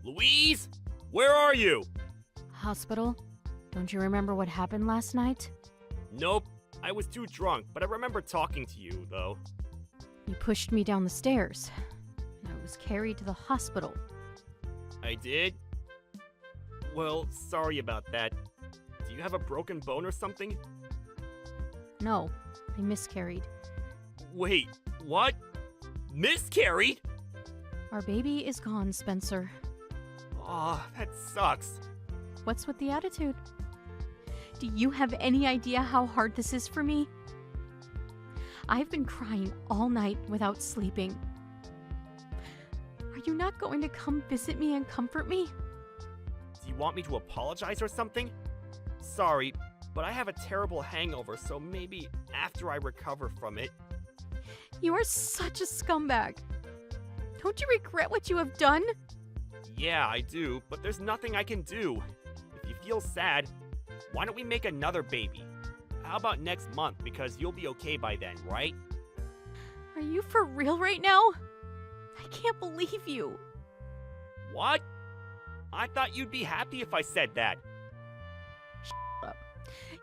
Louise? Where are you? Hospital? Don't you remember what happened last night? Nope. I was too drunk, but I remember talking to you, though. You pushed me down the stairs. And I was carried to the hospital. I did? Well, sorry about that. Do you have a broken bone or something? No, I miscarried. Wait, what? Miscarried? Our baby is gone, Spencer. Aw, that sucks. What's with the attitude? Do you have any idea how hard this is for me? I've been crying all night without sleeping. Are you not going to come visit me and comfort me? Do you want me to apologize or something? Sorry, but I have a terrible hangover, so maybe after I recover from it. You are such a scumbag. Don't you regret what you have done? Yeah, I do, but there's nothing I can do. If you feel sad, why don't we make another baby? How about next month, because you'll be okay by then, right? Are you for real right now? I can't believe you. What? I thought you'd be happy if I said that. Shut up.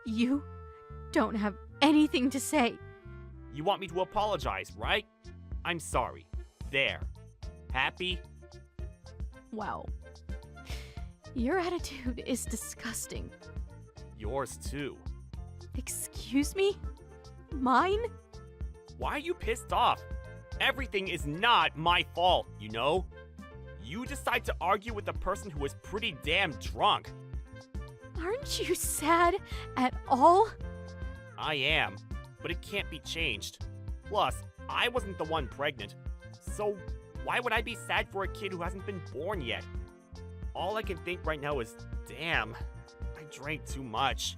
You don't have anything to say. You want me to apologize, right? I'm sorry. There. Happy? Wow. Your attitude is disgusting. Yours too. Excuse me? Mine? Why are you pissed off? Everything is not my fault, you know? You decide to argue with a person who is pretty damn drunk. Aren't you sad at all? I am, but it can't be changed. Plus, I wasn't the one pregnant. So, why would I be sad for a kid who hasn't been born yet? All I can think right now is, damn, I drank too much.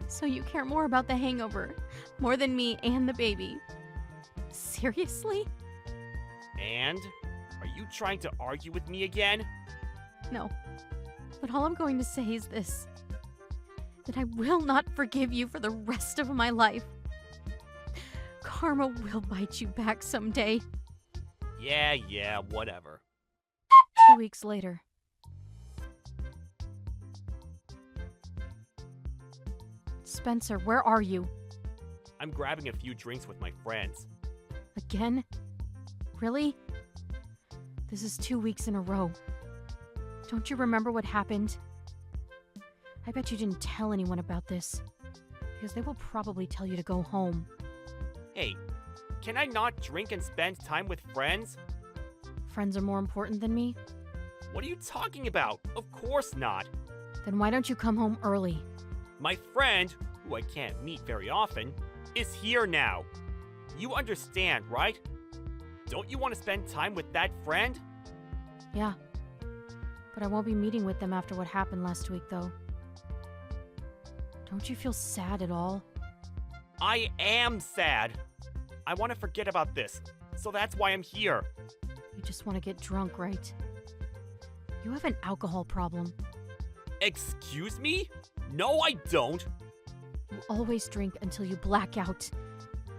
So you care more about the hangover, more than me and the baby. Seriously? And? Are you trying to argue with me again? No. But all I'm going to say is this. That I will not forgive you for the rest of my life. Karma will bite you back someday. Yeah, whatever. 2 weeks later. Spencer, where are you? I'm grabbing a few drinks with my friends. Again? Really? This is 2 weeks in a row. Don't you remember what happened? I bet you didn't tell anyone about this. Because they will probably tell you to go home. Hey, can I not drink and spend time with friends? Friends are more important than me? What are you talking about? Of course not. Then why don't you come home early? My friend, who I can't meet very often, is here now. You understand, right? Don't you want to spend time with that friend? Yeah. But I won't be meeting with them after what happened last week, though. Don't you feel sad at all? I am sad. I want to forget about this, so that's why I'm here. You just want to get drunk, right? You have an alcohol problem. Excuse me? No, I don't. You always drink until you black out.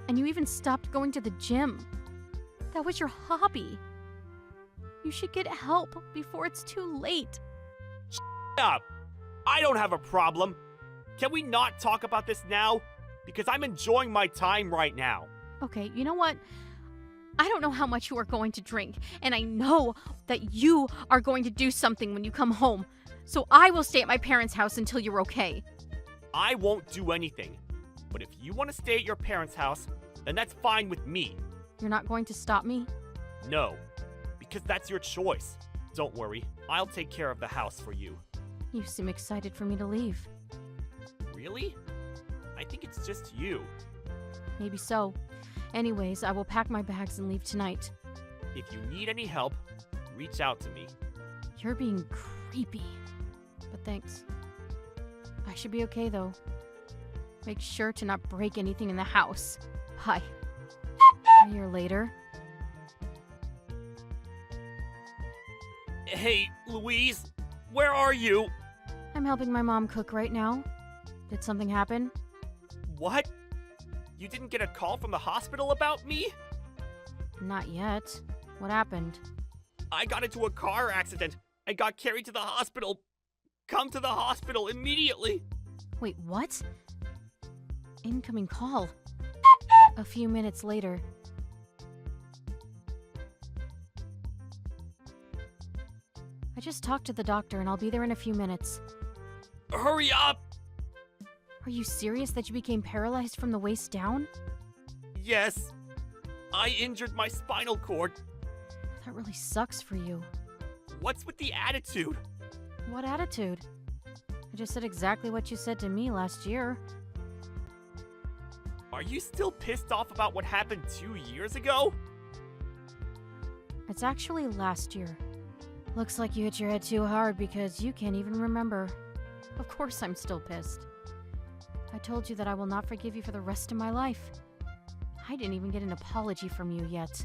And you even stopped going to the gym. That was your hobby. You should get help before it's too late. Shut up. I don't have a problem. Can we not talk about this now? Because I'm enjoying my time right now. Okay, you know what? I don't know how much you are going to drink, and I know that you are going to do something when you come home. So I will stay at my parents' house until you're okay. I won't do anything. But if you want to stay at your parents' house, then that's fine with me. You're not going to stop me? No, because that's your choice. Don't worry, I'll take care of the house for you. You seem excited for me to leave. Really? I think it's just you. Maybe so. Anyways, I will pack my bags and leave tonight. If you need any help, reach out to me. You're being creepy. But thanks. I should be okay, though. Make sure to not break anything in the house. Bye. A year later. Hey, Louise, where are you? I'm helping my mom cook right now. Did something happen? What? You didn't get a call from the hospital about me? Not yet. What happened? I got into a car accident and got carried to the hospital. Come to the hospital immediately. Wait, what? Incoming call. A few minutes later. I just talked to the doctor and I'll be there in a few minutes. Hurry up! Are you serious that you became paralyzed from the waist down? Yes. I injured my spinal cord. That really sucks for you. What's with the attitude? What attitude? I just said exactly what you said to me last year. Are you still pissed off about what happened 2 years ago? It's actually last year. Looks like you hit your head too hard because you can't even remember. Of course I'm still pissed. I told you that I will not forgive you for the rest of my life. I didn't even get an apology from you yet.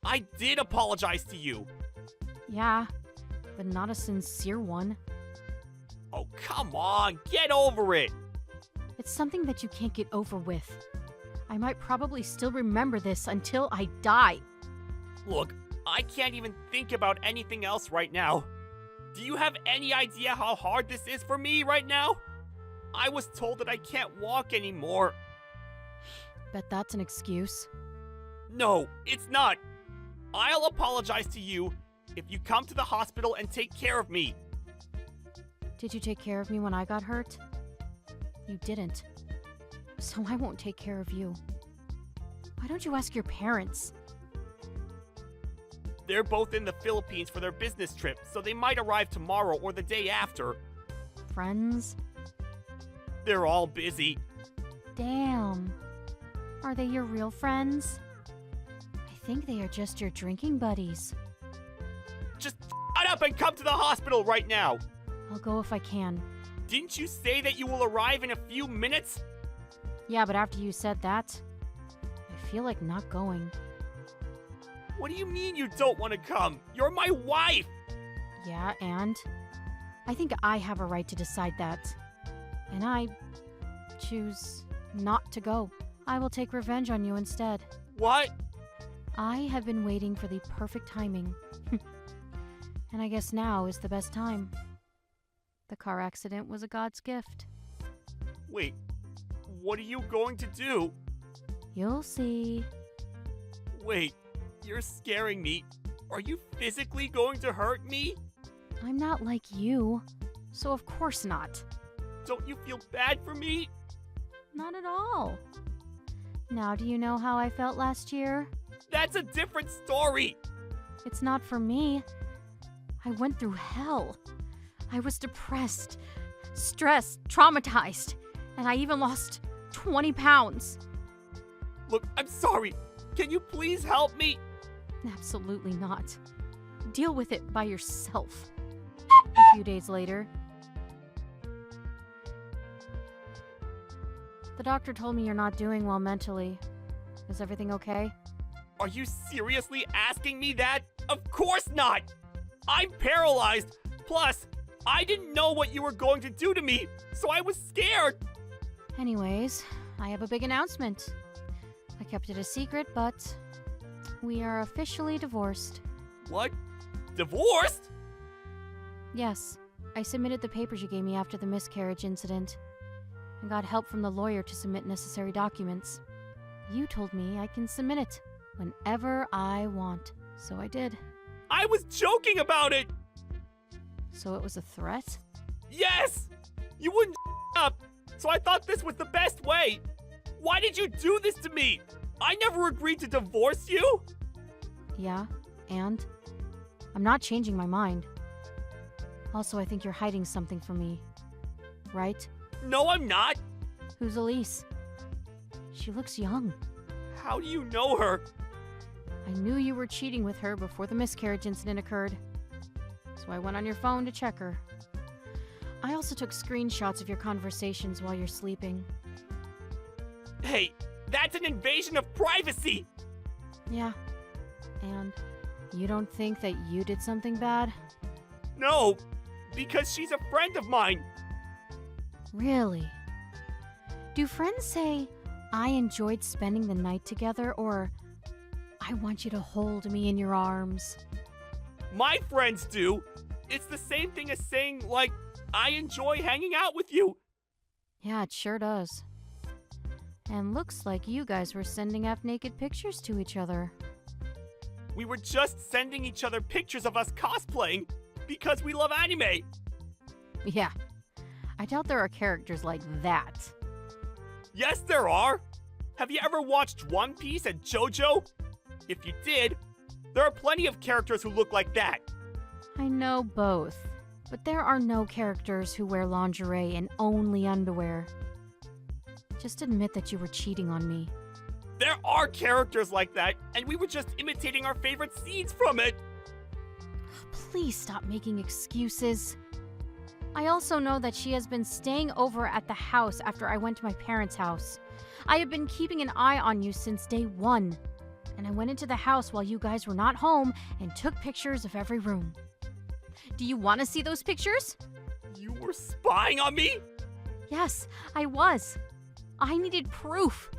I did apologize to you. Yeah, but not a sincere one. Oh, come on, get over it. It's something that you can't get over with. I might probably still remember this until I die. Look, I can't even think about anything else right now. Do you have any idea how hard this is for me right now? I was told that I can't walk anymore. Bet that's an excuse. No, it's not. I'll apologize to you if you come to the hospital and take care of me. Did you take care of me when I got hurt? You didn't. So I won't take care of you. Why don't you ask your parents? They're both in the Philippines for their business trip, so they might arrive tomorrow or the day after. Friends? They're all busy. Damn. Are they your real friends? I think they are just your drinking buddies. Just shut up and come to the hospital right now. I'll go if I can. Didn't you say that you will arrive in a few minutes? Yeah, but after you said that, I feel like not going. What do you mean you don't want to come? You're my wife! Yeah, and? I think I have a right to decide that. And I choose not to go. I will take revenge on you instead. What? I have been waiting for the perfect timing. And I guess now is the best time. The car accident was a God's gift. Wait, what are you going to do? You'll see. Wait, you're scaring me. Are you physically going to hurt me? I'm not like you, so of course not. Don't you feel bad for me? Not at all. Now do you know how I felt last year? That's a different story! It's not for me. I went through hell. I was depressed, stressed, traumatized, and I even lost 20 pounds. Look, I'm sorry. Can you please help me? Absolutely not. Deal with it by yourself. A few days later, the doctor told me you're not doing well mentally. Is everything okay? Are you seriously asking me that? Of course not! I'm paralyzed! Plus, I didn't know what you were going to do to me, so I was scared! Anyways, I have a big announcement. I kept it a secret, but we are officially divorced. What? Divorced? Yes, I submitted the papers you gave me after the miscarriage incident and got help from the lawyer to submit necessary documents. You told me I can submit it whenever I want, so I did. I was joking about it! So it was a threat? Yes! You wouldn't up, so I thought this was the best way. Why did you do this to me? I never agreed to divorce you! Yeah, and? I'm not changing my mind. Also, I think you're hiding something from me. Right? No, I'm not! Who's Elise? She looks young. How do you know her? I knew you were cheating with her before the miscarriage incident occurred. So I went on your phone to check her. I also took screenshots of your conversations while you're sleeping. Hey, that's an invasion of privacy! Yeah. And you don't think that you did something bad? No, because she's a friend of mine. Really? Do friends say, I enjoyed spending the night together, or I want you to hold me in your arms? My friends do. It's the same thing as saying, like, I enjoy hanging out with you. Yeah, it sure does. And looks like you guys were sending half-naked pictures to each other. We were just sending each other pictures of us cosplaying because we love anime. Yeah, I doubt there are characters like that. Yes, there are. Have you ever watched One Piece and JoJo? If you did, there are plenty of characters who look like that. I know both, but there are no characters who wear lingerie and only underwear. Just admit that you were cheating on me. There are characters like that, and we were just imitating our favorite scenes from it. Please stop making excuses. I also know that she has been staying over at the house after I went to my parents' house. I have been keeping an eye on you since day one, and I went into the house while you guys were not home and took pictures of every room. Do you want to see those pictures? You were spying on me? Yes, I was. I needed proof.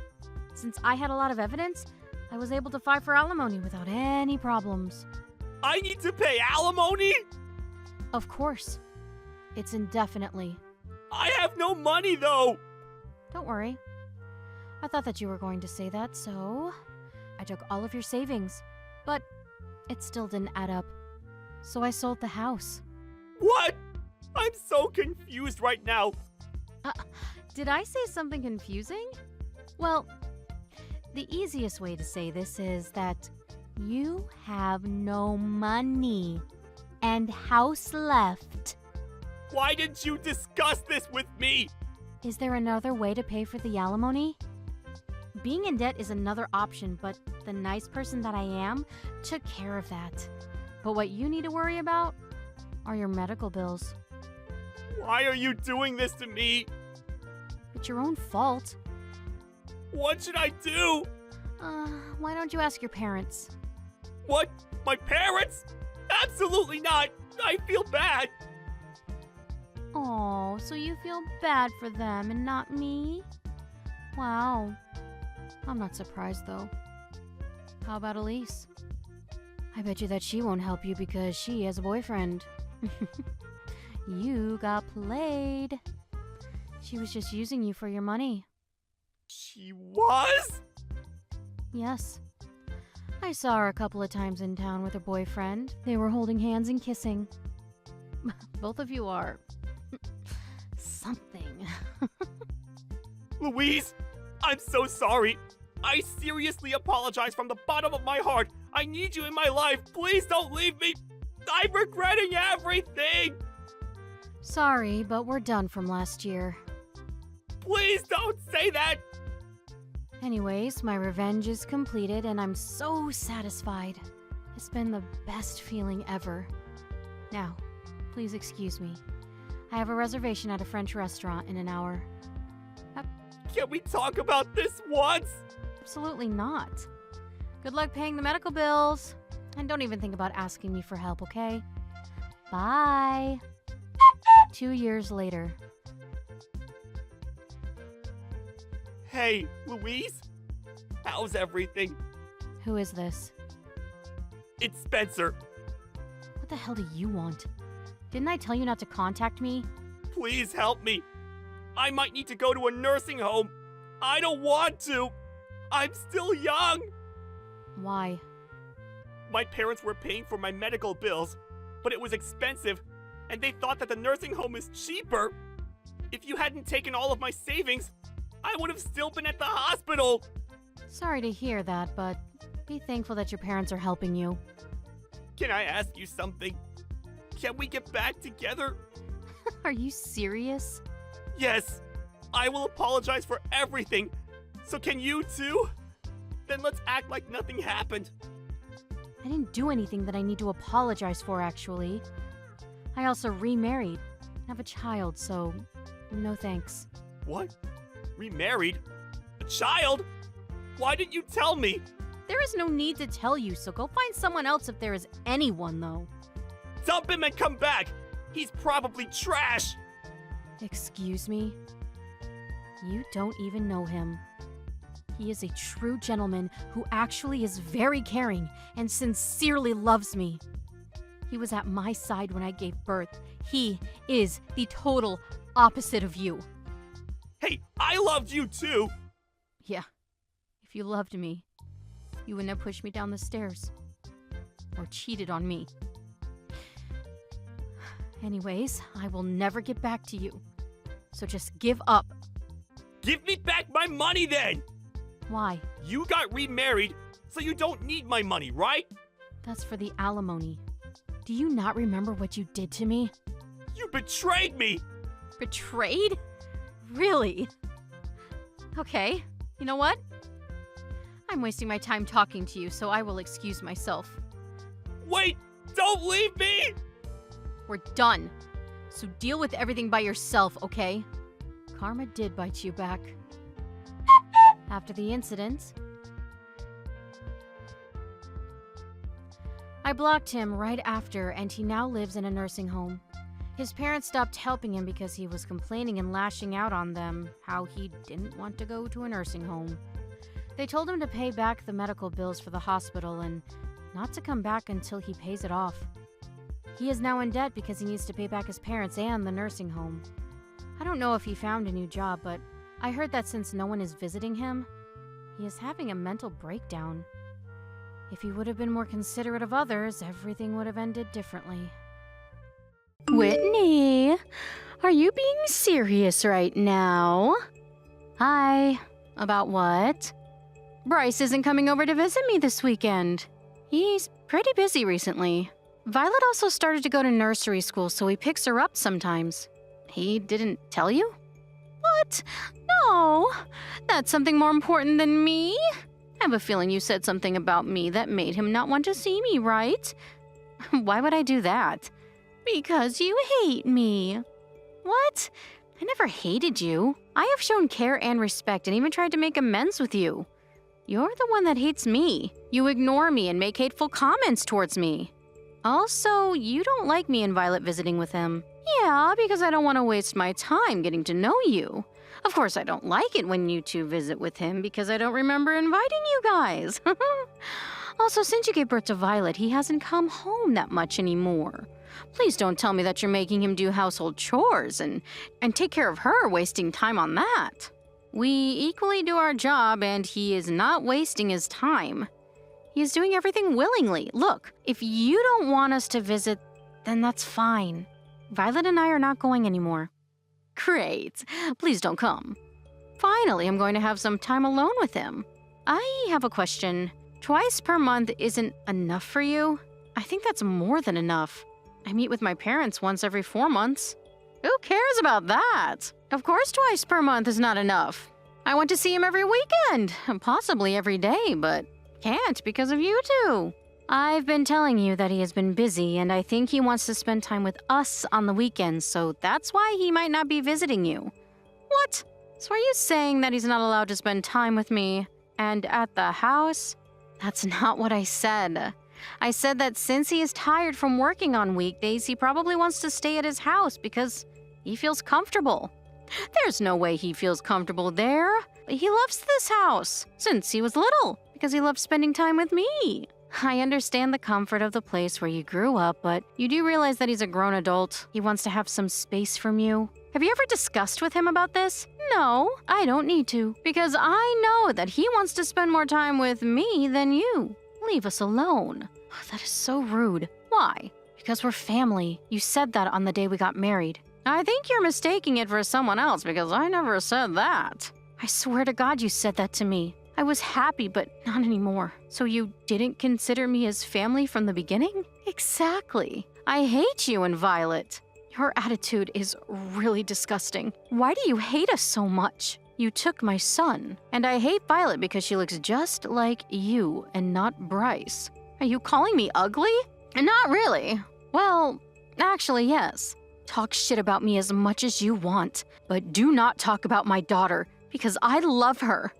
Since I had a lot of evidence, I was able to file for alimony without any problems. I need to pay alimony? Of course. It's indefinitely. I have no money, though. Don't worry. I thought that you were going to say that, so I took all of your savings. But it still didn't add up. So I sold the house. What? I'm so confused right now. Did I say something confusing? Well, the easiest way to say this is that you have no money and house left. Why didn't you discuss this with me? Is there another way to pay for the alimony? Being in debt is another option, but the nice person that I am took care of that. But what you need to worry about are your medical bills. Why are you doing this to me? It's your own fault. What should I do? Why don't you ask your parents? What? My parents? Absolutely not. I feel bad. Oh, so you feel bad for them and not me? Wow. I'm not surprised, though. How about Elise? I bet you that she won't help you because she has a boyfriend. You got played. She was just using you for your money. She was? Yes. I saw her a couple of times in town with her boyfriend. They were holding hands and kissing. Both of you are... something. Louise, I'm so sorry. I seriously apologize from the bottom of my heart. I need you in my life. Please don't leave me. I'm regretting everything. Sorry, but we're done from last year. Please don't say that. Anyways, my revenge is completed and I'm so satisfied. It's been the best feeling ever. Now, please excuse me. I have a reservation at a French restaurant in an hour. Can we talk about this once? Absolutely not. Good luck paying the medical bills. And don't even think about asking me for help, okay? Bye. 2 years later. Hey, Louise? How's everything? Who is this? It's Spencer. What the hell do you want? Didn't I tell you not to contact me? Please help me. I might need to go to a nursing home. I don't want to. I'm still young. Why? My parents were paying for my medical bills, but it was expensive, and they thought that the nursing home is cheaper. If you hadn't taken all of my savings, I would have still been at the hospital. Sorry to hear that, but be thankful that your parents are helping you. Can I ask you something? Can we get back together? Are you serious? Yes. I will apologize for everything. So can you too? Then let's act like nothing happened. I didn't do anything that I need to apologize for, actually. I also remarried. I have a child, so no thanks. What? Remarried? A child? Why didn't you tell me? There is no need to tell you, so go find someone else if there is anyone, though. Dump him and come back. He's probably trash. Excuse me? You don't even know him. He is a true gentleman who actually is very caring and sincerely loves me. He was at my side when I gave birth. He is the total opposite of you. Hey, I loved you too! Yeah, if you loved me, you wouldn't have pushed me down the stairs. Or cheated on me. Anyways, I will never get back to you. So just give up. Give me back my money then! Why? You got remarried, so you don't need my money, right? That's for the alimony. Do you not remember what you did to me? You betrayed me! Betrayed? Really? Okay, you know what? I'm wasting my time talking to you, so I will excuse myself. Wait! Don't leave me! We're done. So deal with everything by yourself, okay? Karma did bite you back. After the incident, I blocked him right after, and he now lives in a nursing home. His parents stopped helping him because he was complaining and lashing out on them how he didn't want to go to a nursing home. They told him to pay back the medical bills for the hospital and not to come back until he pays it off. He is now in debt because he needs to pay back his parents and the nursing home. I don't know if he found a new job, but I heard that since no one is visiting him, he is having a mental breakdown. If he would have been more considerate of others, everything would have ended differently. Whitney, are you being serious right now? Hi. About what? Bryce isn't coming over to visit me this weekend. He's pretty busy recently. Violet also started to go to nursery school, so he picks her up sometimes. He didn't tell you? What? No. That's something more important than me. I have a feeling you said something about me that made him not want to see me, right? Why would I do that? Because you hate me. What? I never hated you. I have shown care and respect and even tried to make amends with you. You're the one that hates me. You ignore me and make hateful comments towards me. Also, you don't like me and Violet visiting with him. Yeah, because I don't want to waste my time getting to know you. Of course, I don't like it when you two visit with him because I don't remember inviting you guys. Also, since you gave birth to Violet, he hasn't come home that much anymore. Please don't tell me that you're making him do household chores and take care of her, wasting time on that. We equally do our job, and he is not wasting his time. He is doing everything willingly. Look, if you don't want us to visit, then that's fine. Violet and I are not going anymore. Great. Please don't come. Finally, I'm going to have some time alone with him. I have a question. Twice per month isn't enough for you? I think that's more than enough. I meet with my parents once every 4 months. Who cares about that? Of course twice per month is not enough. I want to see him every weekend, possibly every day, but can't because of you two. I've been telling you that he has been busy, and I think he wants to spend time with us on the weekends, so that's why he might not be visiting you. What? So are you saying that he's not allowed to spend time with me and at the house? That's not what I said. I said that since he is tired from working on weekdays, he probably wants to stay at his house because he feels comfortable. There's no way he feels comfortable there. He loves this house since he was little because he loves spending time with me. I understand the comfort of the place where you grew up, but you do realize that he's a grown adult. He wants to have some space from you. Have you ever discussed with him about this? No, I don't need to, because I know that he wants to spend more time with me than you. Leave us alone. That is so rude. Why? Because we're family. You said that on the day we got married. I think you're mistaking it for someone else because I never said that. I swear to God you said that to me. I was happy, but not anymore. So you didn't consider me as family from the beginning? Exactly. I hate you and Violet. Your attitude is really disgusting. Why do you hate us so much? You took my son. And I hate Violet because she looks just like you and not Bryce. Are you calling me ugly? Not really. Well, actually, yes. Talk shit about me as much as you want, but do not talk about my daughter because I love her.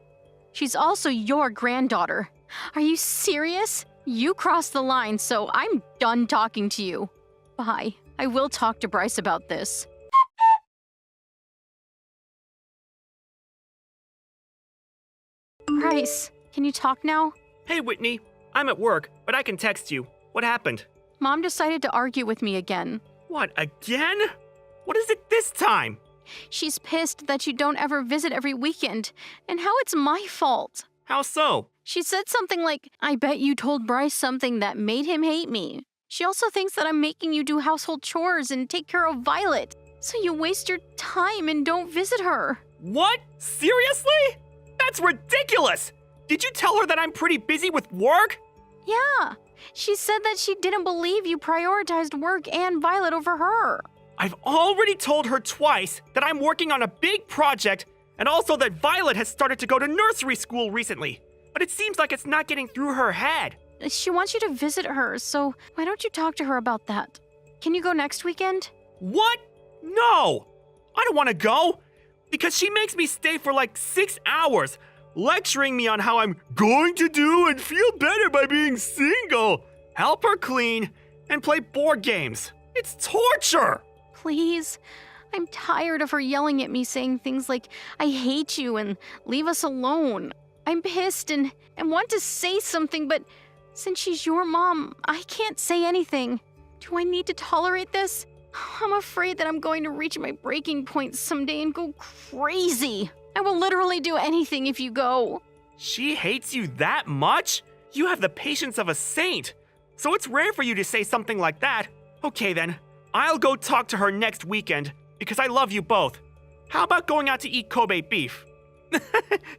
She's also your granddaughter. Are you serious? You crossed the line, so I'm done talking to you. Bye. I will talk to Bryce about this. Bryce, can you talk now? Hey, Whitney. I'm at work, but I can text you. What happened? Mom decided to argue with me again. What, again? What is it this time? She's pissed that you don't ever visit every weekend, and how it's my fault. How so? She said something like, I bet you told Bryce something that made him hate me. She also thinks that I'm making you do household chores and take care of Violet, so you waste your time and don't visit her. What? Seriously? That's ridiculous! Did you tell her that I'm pretty busy with work? Yeah. She said that she didn't believe you prioritized work and Violet over her. I've already told her twice that I'm working on a big project and also that Violet has started to go to nursery school recently. But it seems like it's not getting through her head. She wants you to visit her, so why don't you talk to her about that? Can you go next weekend? What? No! I don't want to go! Because she makes me stay for like 6 hours, lecturing me on how I'm going to do and feel better by being single, help her clean, and play board games. It's torture! Please? I'm tired of her yelling at me saying things like, I hate you and leave us alone. I'm pissed and want to say something, but since she's your mom, I can't say anything. Do I need to tolerate this? I'm afraid that I'm going to reach my breaking point someday and go crazy. I will literally do anything if you go. She hates you that much? You have the patience of a saint. So it's rare for you to say something like that. Okay then, I'll go talk to her next weekend because I love you both. How about going out to eat Kobe beef?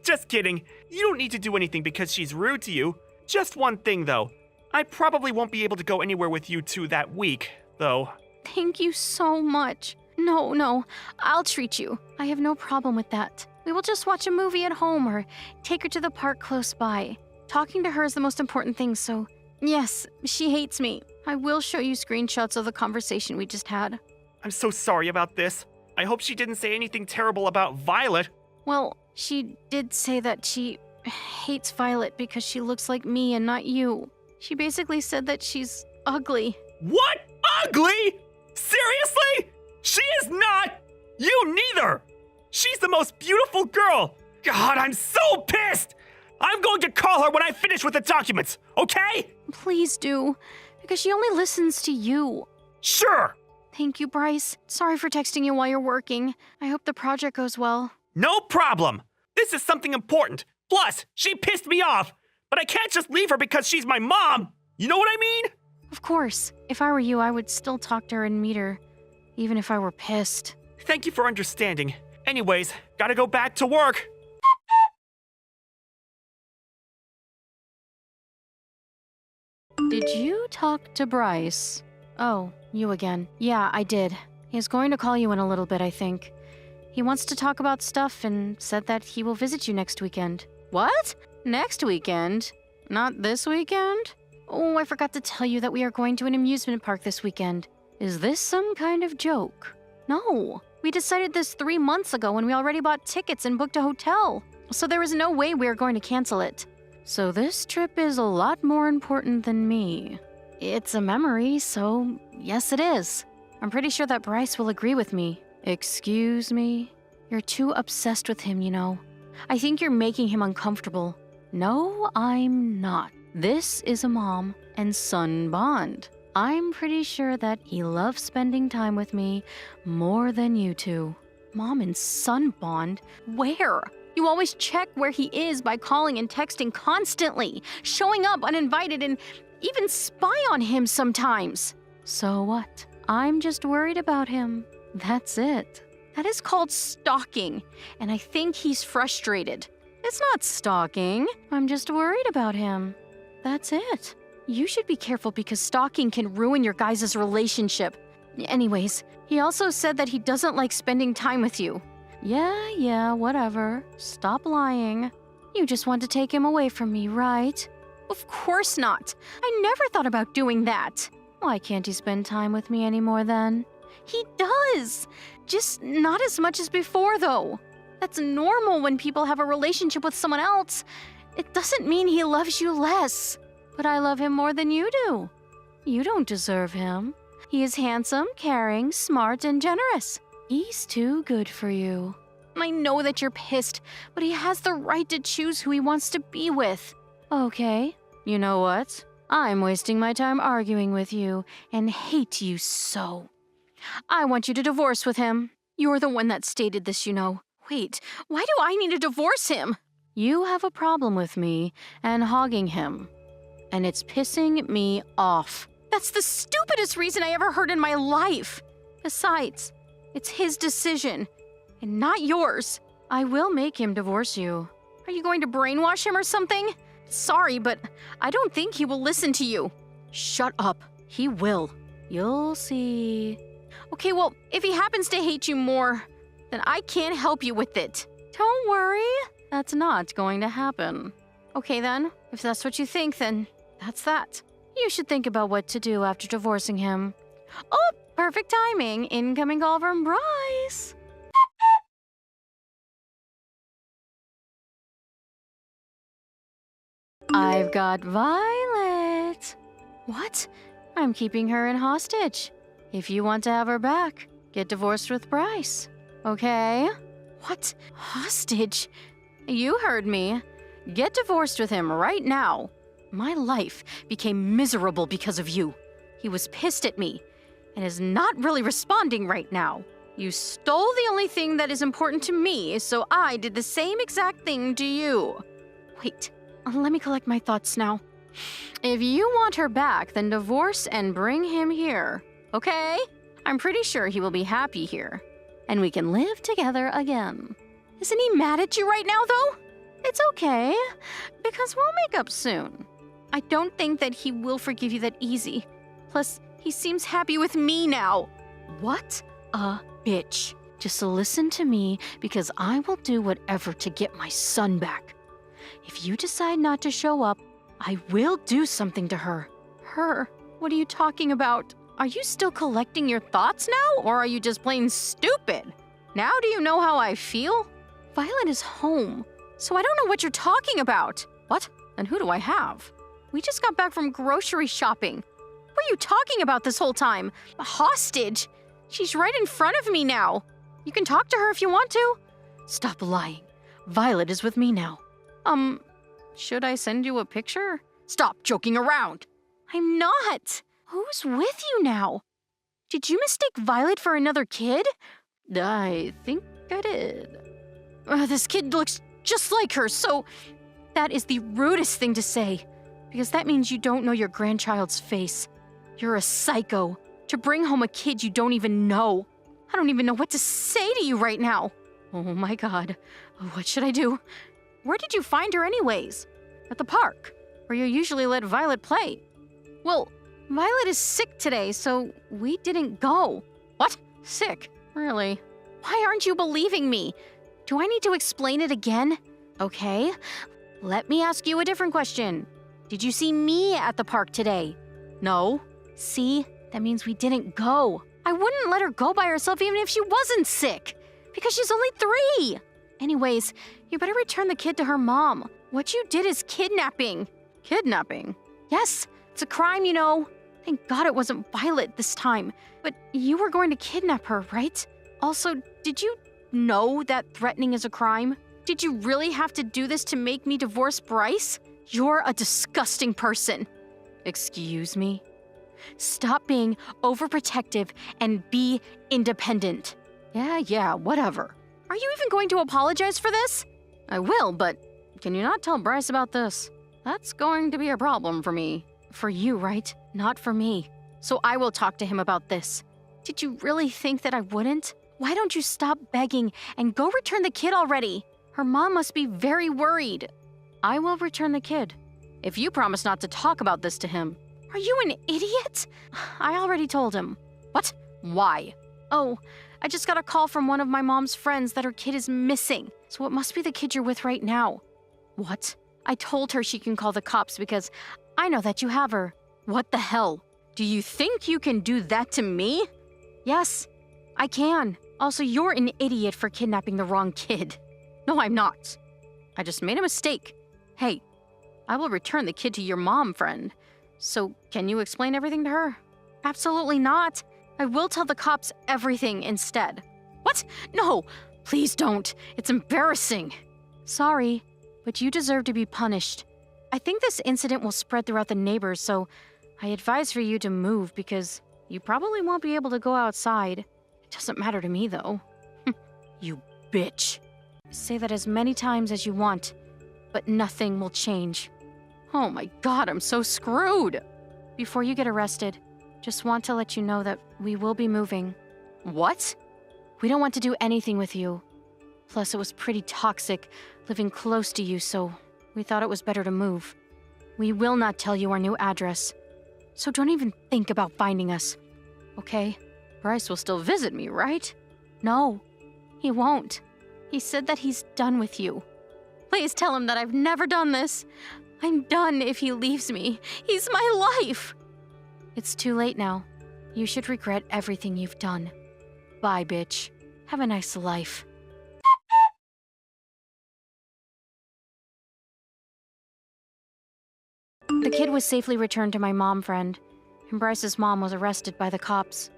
Just kidding. You don't need to do anything because she's rude to you. Just one thing though. I probably won't be able to go anywhere with you two that week, though. Thank you so much. No, I'll treat you. I have no problem with that. We will just watch a movie at home or take her to the park close by. Talking to her is the most important thing, so yes, she hates me. I will show you screenshots of the conversation we just had. I'm so sorry about this. I hope she didn't say anything terrible about Violet. Well, she did say that she hates Violet because she looks like me and not you. She basically said that she's ugly. What? Ugly? Seriously? She is not! You neither! She's the most beautiful girl! God, I'm so pissed! I'm going to call her when I finish with the documents, okay? Please do, because she only listens to you. Sure! Thank you, Bryce. Sorry for texting you while you're working. I hope the project goes well. No problem! This is something important. Plus, she pissed me off, but I can't just leave her because she's my mom! You know what I mean? Of course. If I were you, I would still talk to her and meet her, even if I were pissed. Thank you for understanding. Anyways, gotta go back to work. Did you talk to Bryce? Oh, you again. Yeah, I did. He's going to call you in a little bit, I think. He wants to talk about stuff and said that he will visit you next weekend. What? Next weekend? Not this weekend? Oh, I forgot to tell you that we are going to an amusement park this weekend. Is this some kind of joke? No. We decided this 3 months ago and we already bought tickets and booked a hotel. So there is no way we are going to cancel it. So this trip is a lot more important than me. It's a memory, so yes it is. I'm pretty sure that Bryce will agree with me. Excuse me? You're too obsessed with him, you know. I think you're making him uncomfortable. No, I'm not. This is a mom and son bond. I'm pretty sure that he loves spending time with me more than you two. Mom and son bond? Where? You always check where he is by calling and texting constantly, showing up uninvited, and even spy on him sometimes. So what? I'm just worried about him. That's it. That is called stalking, and I think he's frustrated. It's not stalking. I'm just worried about him. That's it. You should be careful because stalking can ruin your guys' relationship. Anyways, he also said that he doesn't like spending time with you. Yeah, whatever. Stop lying. You just want to take him away from me, right? Of course not. I never thought about doing that. Why can't he spend time with me anymore then? He does. Just not as much as before, though. That's normal when people have a relationship with someone else. It doesn't mean he loves you less. But I love him more than you do. You don't deserve him. He is handsome, caring, smart, and generous. He's too good for you. I know that you're pissed, but he has the right to choose who he wants to be with. Okay, you know what? I'm wasting my time arguing with you and hate you so. I want you to divorce with him. You're the one that stated this, you know. Wait, why do I need to divorce him? You have a problem with me and hogging him, and it's pissing me off. That's the stupidest reason I ever heard in my life. Besides, it's his decision, and not yours. I will make him divorce you. Are you going to brainwash him or something? Sorry, but I don't think he will listen to you. Shut up. He will. You'll see. Okay, well, if he happens to hate you more, then I can't help you with it. Don't worry. That's not going to happen. Okay then, if that's what you think, then that's that. You should think about what to do after divorcing him. Oh, perfect timing. Incoming call from Bryce. I've got Violet. What? I'm keeping her in hostage. If you want to have her back, get divorced with Bryce. Okay? What? Hostage? You heard me. Get divorced with him right now. My life became miserable because of you. He was pissed at me and is not really responding right now. You stole the only thing that is important to me, so I did the same exact thing to you. Wait, let me collect my thoughts now. If you want her back, then divorce and bring him here, okay? I'm pretty sure he will be happy here, and we can live together again. Isn't he mad at you right now, though? It's okay, because we'll make up soon. I don't think that he will forgive you that easy. Plus, he seems happy with me now. What a bitch. Just listen to me, because I will do whatever to get my son back. If you decide not to show up, I will do something to her. Her? What are you talking about? Are you still collecting your thoughts now, or are you just plain stupid? Now do you know how I feel? Violet is home, so I don't know what you're talking about. What? Then who do I have? We just got back from grocery shopping. What were you talking about this whole time? A hostage? She's right in front of me now. You can talk to her if you want to. Stop lying. Violet is with me now. Should I send you a picture? Stop joking around. I'm not. Who's with you now? Did you mistake Violet for another kid? I think I did. This kid looks just like her, so that is the rudest thing to say, because that means you don't know your grandchild's face. You're a psycho to bring home a kid you don't even know. I don't even know what to say to you right now. Oh my God, what should I do? Where did you find her anyways? At the park, where you usually let Violet play. Well, Violet is sick today, so we didn't go. What? Sick? Really? Why aren't you believing me? Do I need to explain it again? Okay, let me ask you a different question. Did you see me at the park today? No. See, that means we didn't go. I wouldn't let her go by herself even if she wasn't sick, because she's only 3. Anyways, you better return the kid to her mom. What you did is kidnapping. Kidnapping? Yes, it's a crime, you know. Thank God it wasn't Violet this time. But you were going to kidnap her, right? Also, did you know that threatening is a crime? Did you really have to do this to make me divorce Bryce? You're a disgusting person. Excuse me? Stop being overprotective and be independent. Yeah, whatever. Are you even going to apologize for this? I will, but can you not tell Bryce about this? That's going to be a problem for me. For you, right? Not for me. So I will talk to him about this. Did you really think that I wouldn't? Why don't you stop begging and go return the kid already? Her mom must be very worried. I will return the kid, if you promise not to talk about this to him. Are you an idiot? I already told him. What? Why? Oh, I just got a call from one of my mom's friends that her kid is missing, so it must be the kid you're with right now. What? I told her she can call the cops because I know that you have her. What the hell? Do you think you can do that to me? Yes, I can. Also, you're an idiot for kidnapping the wrong kid. No, I'm not. I just made a mistake. Hey, I will return the kid to your mom, friend. So, can you explain everything to her? Absolutely not. I will tell the cops everything instead. What? No, please don't. It's embarrassing. Sorry, but you deserve to be punished. I think this incident will spread throughout the neighbors, so I advise for you to move because you probably won't be able to go outside. It doesn't matter to me, though. You bitch. Say that as many times as you want, but nothing will change. Oh my god, I'm so screwed. Before you get arrested, just want to let you know that we will be moving. What? We don't want to do anything with you. Plus, it was pretty toxic living close to you, so we thought it was better to move. We will not tell you our new address, so don't even think about finding us. Okay? Bryce will still visit me, right? No, he won't. He said that he's done with you. Please tell him that I've never done this. I'm done if he leaves me. He's my life. It's too late now. You should regret everything you've done. Bye, bitch. Have a nice life. The kid was safely returned to my mom friend, and Bryce's mom was arrested by the cops.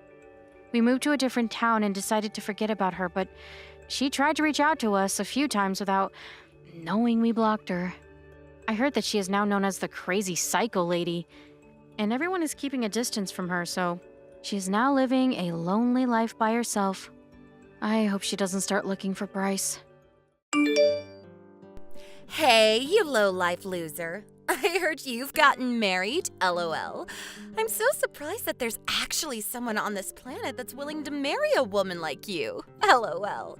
We moved to a different town and decided to forget about her, but she tried to reach out to us a few times without knowing we blocked her. I heard that she is now known as the crazy psycho lady, and everyone is keeping a distance from her, so she is now living a lonely life by herself. I hope she doesn't start looking for Bryce. Hey, you low-life loser. I heard you've gotten married, LOL. I'm so surprised that there's actually someone on this planet that's willing to marry a woman like you, LOL.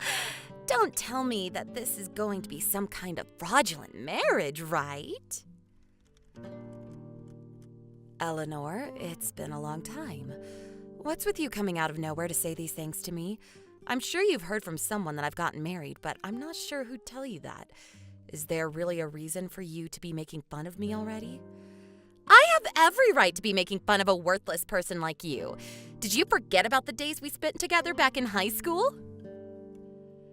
Don't tell me that this is going to be some kind of fraudulent marriage, right? Eleanor, it's been a long time. What's with you coming out of nowhere to say these things to me? I'm sure you've heard from someone that I've gotten married, but I'm not sure who'd tell you that. Is there really a reason for you to be making fun of me already? I have every right to be making fun of a worthless person like you. Did you forget about the days we spent together back in high school?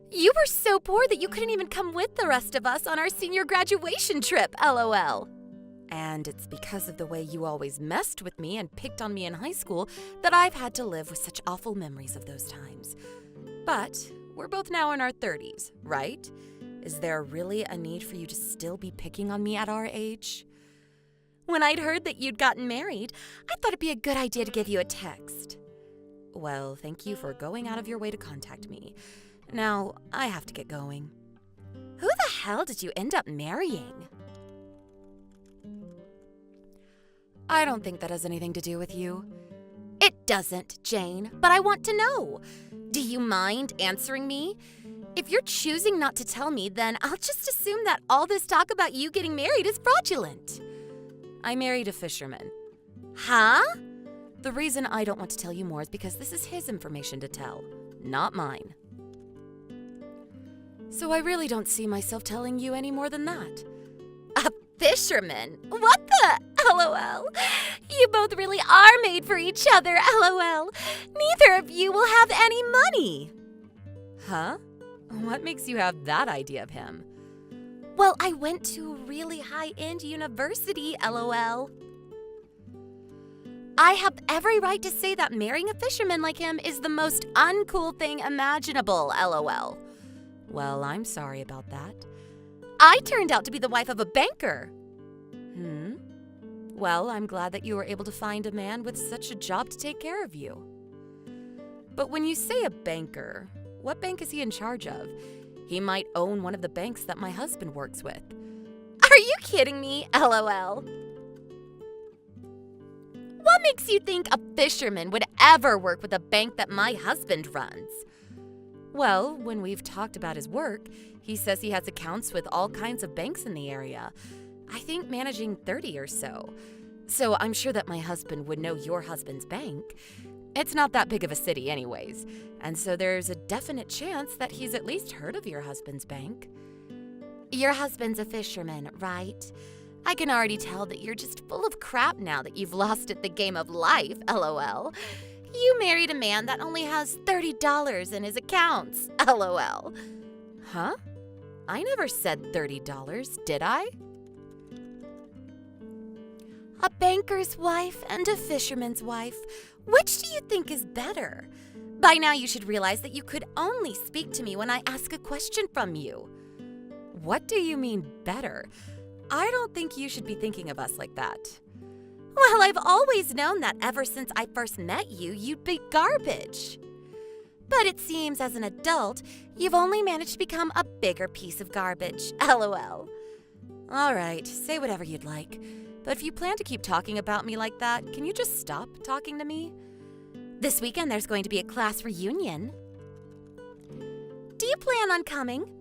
You were so poor that you couldn't even come with the rest of us on our senior graduation trip, LOL. And it's because of the way you always messed with me and picked on me in high school that I've had to live with such awful memories of those times. But we're both now in our 30s, right? Is there really a need for you to still be picking on me at our age? When I'd heard that you'd gotten married, I thought it'd be a good idea to give you a text. Well, thank you for going out of your way to contact me. Now, I have to get going. Who the hell did you end up marrying? I don't think that has anything to do with you. It doesn't, Jane, but I want to know. Do you mind answering me? If you're choosing not to tell me, then I'll just assume that all this talk about you getting married is fraudulent. I married a fisherman. Huh? The reason I don't want to tell you more is because this is his information to tell, not mine. So I really don't see myself telling you any more than that. A fisherman? What the? LOL. You both really are made for each other, LOL. Neither of you will have any money. Huh? What makes you have that idea of him? Well, I went to a really high-end university, LOL. I have every right to say that marrying a fisherman like him is the most uncool thing imaginable, LOL. Well, I'm sorry about that. I turned out to be the wife of a banker. Well, I'm glad that you were able to find a man with such a job to take care of you. But when you say a banker, what bank is he in charge of? He might own one of the banks that my husband works with. Are you kidding me? LOL. What makes you think a fisherman would ever work with a bank that my husband runs? Well, when we've talked about his work, he says he has accounts with all kinds of banks in the area. I think managing 30 or so. So I'm sure that my husband would know your husband's bank. It's not that big of a city anyways, and so there's a definite chance that he's at least heard of your husband's bank. Your husband's a fisherman, right? I can already tell that you're just full of crap now that you've lost at the game of life, LOL. You married a man that only has $30 in his accounts, LOL. Huh? I never said $30, did I? A banker's wife and a fisherman's wife. Which do you think is better? By now you should realize that you could only speak to me when I ask a question from you. What do you mean better? I don't think you should be thinking of us like that. Well, I've always known that ever since I first met you, you'd be garbage. But it seems as an adult, you've only managed to become a bigger piece of garbage. LOL. All right, say whatever you'd like. But if you plan to keep talking about me like that, can you just stop talking to me? This weekend there's going to be a class reunion. Do you plan on coming?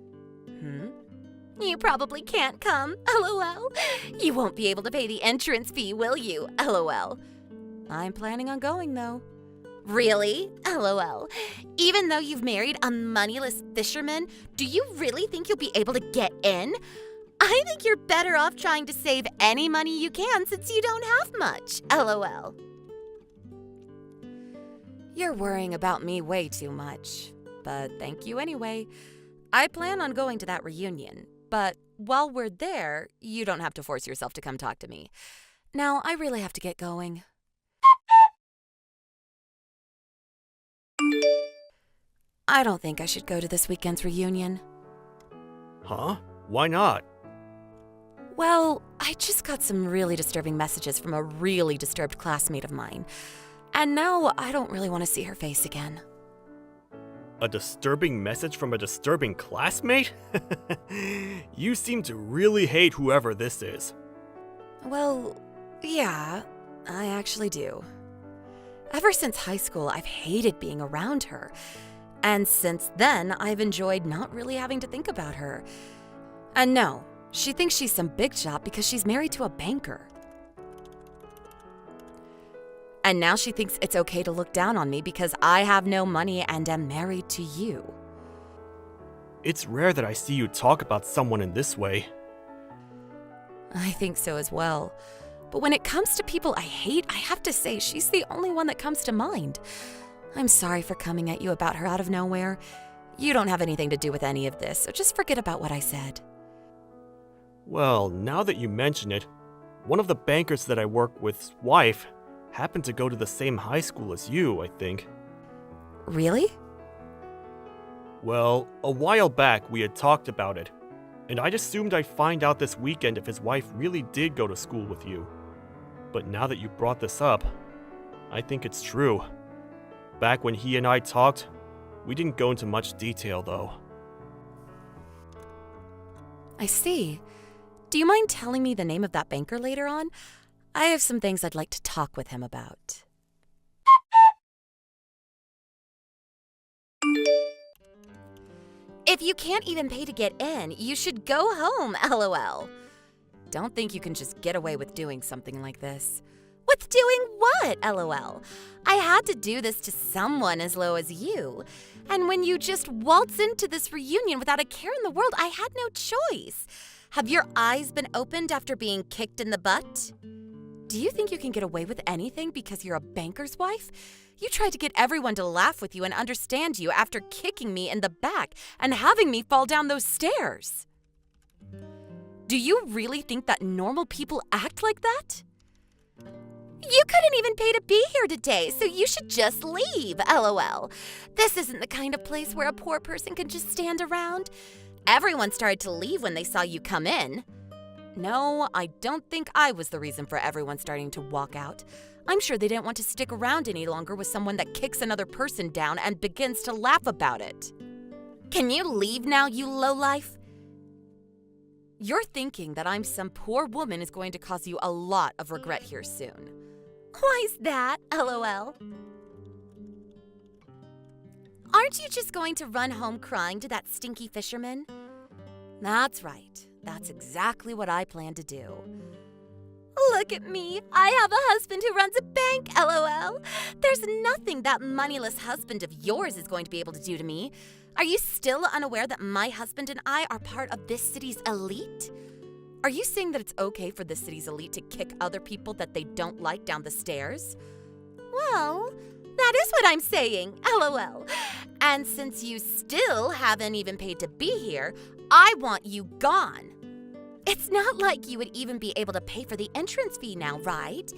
You probably can't come. LOL. You won't be able to pay the entrance fee, will you? LOL. I'm planning on going, though. Really? LOL. Even though you've married a moneyless fisherman, do you really think you'll be able to get in? I think you're better off trying to save any money you can since you don't have much. LOL. You're worrying about me way too much. But thank you anyway. I plan on going to that reunion. But while we're there, you don't have to force yourself to come talk to me. Now, I really have to get going. I don't think I should go to this weekend's reunion. Huh? Why not? Well, I just got some really disturbing messages from a really disturbed classmate of mine. And now I don't really want to see her face again. A disturbing message from a disturbing classmate? You seem to really hate whoever this is. Well, yeah, I actually do. Ever since high school, I've hated being around her. And since then, I've enjoyed not really having to think about her. And no, she thinks she's some big shot because she's married to a banker. And now she thinks it's okay to look down on me because I have no money and am married to you. It's rare that I see you talk about someone in this way. I think so as well. But when it comes to people I hate, I have to say she's the only one that comes to mind. I'm sorry for coming at you about her out of nowhere. You don't have anything to do with any of this, so just forget about what I said. Well, now that you mention it, one of the bankers that I work with's wife happened to go to the same high school as you, I think. Really? Well, a while back we had talked about it, and I'd assumed I'd find out this weekend if his wife really did go to school with you. But now that you brought this up, I think it's true. Back when he and I talked, we didn't go into much detail though. I see. Do you mind telling me the name of that banker later on? I have some things I'd like to talk with him about. If you can't even pay to get in, you should go home, LOL. Don't think you can just get away with doing something like this. With doing what, LOL? I had to do this to someone as low as you. And when you just waltz into this reunion without a care in the world, I had no choice. Have your eyes been opened after being kicked in the butt? Do you think you can get away with anything because you're a banker's wife? You tried to get everyone to laugh with you and understand you after kicking me in the back and having me fall down those stairs. Do you really think that normal people act like that? You couldn't even pay to be here today, so you should just leave, LOL. This isn't the kind of place where a poor person can just stand around. Everyone started to leave when they saw you come in. No, I don't think I was the reason for everyone starting to walk out. I'm sure they didn't want to stick around any longer with someone that kicks another person down and begins to laugh about it. Can you leave now, you lowlife? You're thinking that I'm some poor woman is going to cause you a lot of regret here soon. Why's that, LOL? Aren't you just going to run home crying to that stinky fisherman? That's right. That's exactly what I plan to do. Look at me. I have a husband who runs a bank, LOL. There's nothing that moneyless husband of yours is going to be able to do to me. Are you still unaware that my husband and I are part of this city's elite? Are you saying that it's okay for this city's elite to kick other people that they don't like down the stairs? Well, that is what I'm saying, LOL. And since you still haven't even paid to be here, I want you gone. It's not like you would even be able to pay for the entrance fee now, right?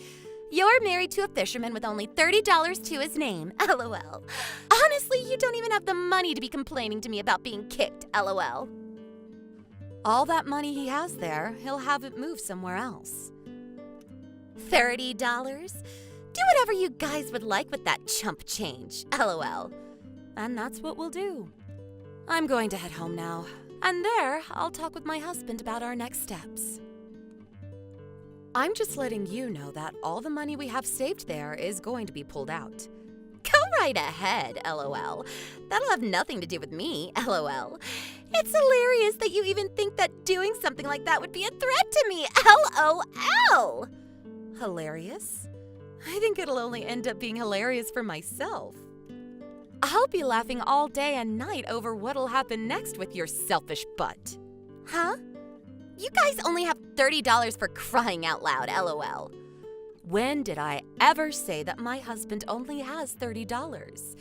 You're married to a fisherman with only $30 to his name, LOL. Honestly, you don't even have the money to be complaining to me about being kicked, LOL. All that money he has there, he'll have it moved somewhere else. $30? Do whatever you guys would like with that chump change, LOL. And that's what we'll do. I'm going to head home now, and there I'll talk with my husband about our next steps. I'm just letting you know that all the money we have saved there is going to be pulled out. Go right ahead, LOL. That'll have nothing to do with me, LOL. It's hilarious that you even think that doing something like that would be a threat to me, LOL. Hilarious? I think it'll only end up being hilarious for myself. I'll be laughing all day and night over what'll happen next with your selfish butt. Huh? You guys only have $30 for crying out loud, LOL. When did I ever say that my husband only has $30?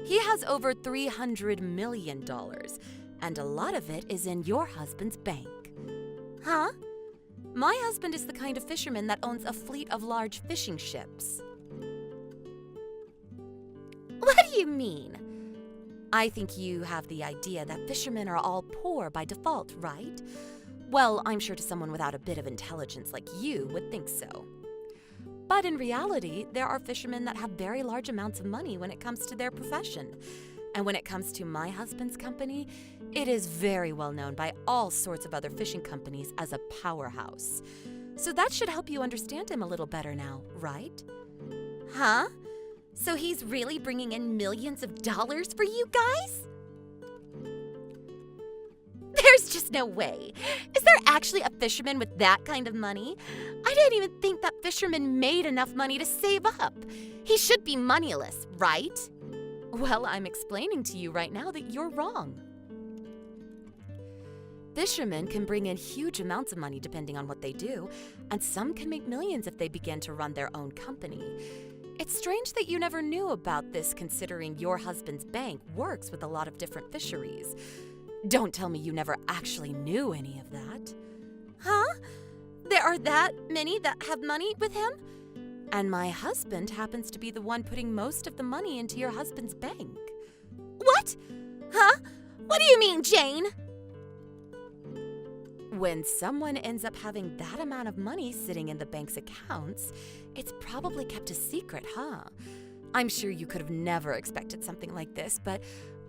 He has over $300 million, and a lot of it is in your husband's bank. Huh? My husband is the kind of fisherman that owns a fleet of large fishing ships. What do you mean? I think you have the idea that fishermen are all poor by default, right? Well, I'm sure to someone without a bit of intelligence like you would think so. But in reality, there are fishermen that have very large amounts of money when it comes to their profession. And when it comes to my husband's company, it is very well known by all sorts of other fishing companies as a powerhouse. So that should help you understand him a little better now, right? Huh? So he's really bringing in millions of dollars for you guys? There's just no way. Is there actually a fisherman with that kind of money? I didn't even think that fisherman made enough money to save up. He should be moneyless, right? Well, I'm explaining to you right now that you're wrong. Fishermen can bring in huge amounts of money depending on what they do, and some can make millions if they begin to run their own company. It's strange that you never knew about this considering your husband's bank works with a lot of different fisheries. Don't tell me you never actually knew any of that. Huh? There are that many that have money with him? And my husband happens to be the one putting most of the money into your husband's bank. What? Huh? What do you mean, Jane? When someone ends up having that amount of money sitting in the bank's accounts, it's probably kept a secret, huh? I'm sure you could have never expected something like this, but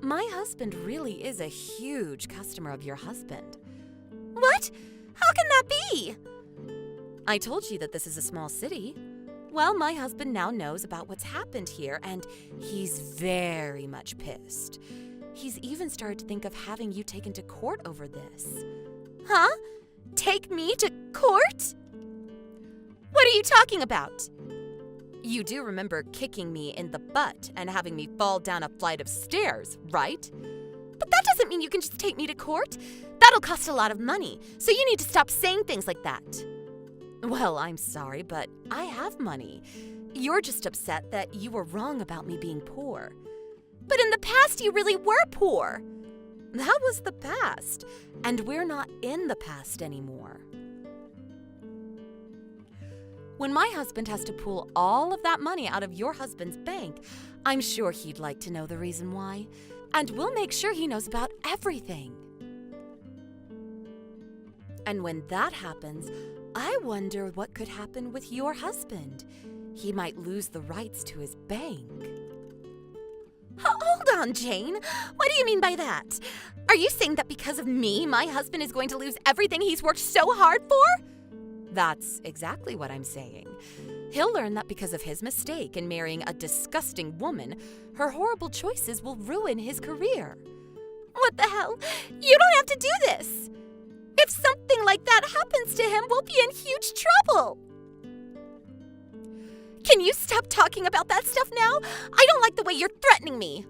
my husband really is a huge customer of your husband. What? How can that be? I told you that this is a small city. Well, my husband now knows about what's happened here, and he's very much pissed. He's even started to think of having you taken to court over this. Huh? Take me to court? What are you talking about? You do remember kicking me in the butt and having me fall down a flight of stairs, right? But that doesn't mean you can just take me to court. That'll cost a lot of money, so you need to stop saying things like that. Well, I'm sorry, but I have money. You're just upset that you were wrong about me being poor. But in the past, you really were poor. That was the past, and we're not in the past anymore. When my husband has to pull all of that money out of your husband's bank, I'm sure he'd like to know the reason why, and we'll make sure he knows about everything. And when that happens, I wonder what could happen with your husband. He might lose the rights to his bank. Hold on, Jane. What do you mean by that? Are you saying that because of me, my husband is going to lose everything he's worked so hard for? That's exactly what I'm saying. He'll learn that because of his mistake in marrying a disgusting woman, her horrible choices will ruin his career. What the hell? You don't have to do this. If something like that happens to him, we'll be in huge trouble. Can you stop talking about that stuff now? I don't like the way you're threatening me.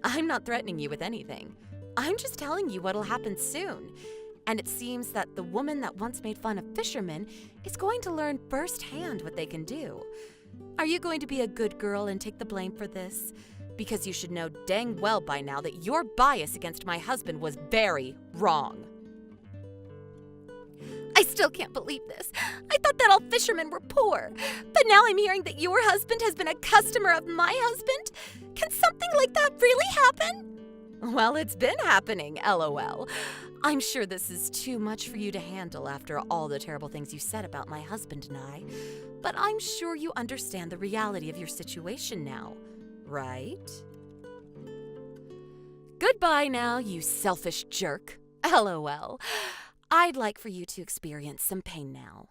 I'm not threatening you with anything. I'm just telling you what'll happen soon. And it seems that the woman that once made fun of fishermen is going to learn firsthand what they can do. Are you going to be a good girl and take the blame for this? Because you should know dang well by now that your bias against my husband was very wrong. I still can't believe this. I thought that all fishermen were poor. But now I'm hearing that your husband has been a customer of my husband. Can something like that really happen? Well, it's been happening, LOL. I'm sure this is too much for you to handle after all the terrible things you said about my husband and I, but I'm sure you understand the reality of your situation now, right? Goodbye now, you selfish jerk. LOL. I'd like for you to experience some pain now.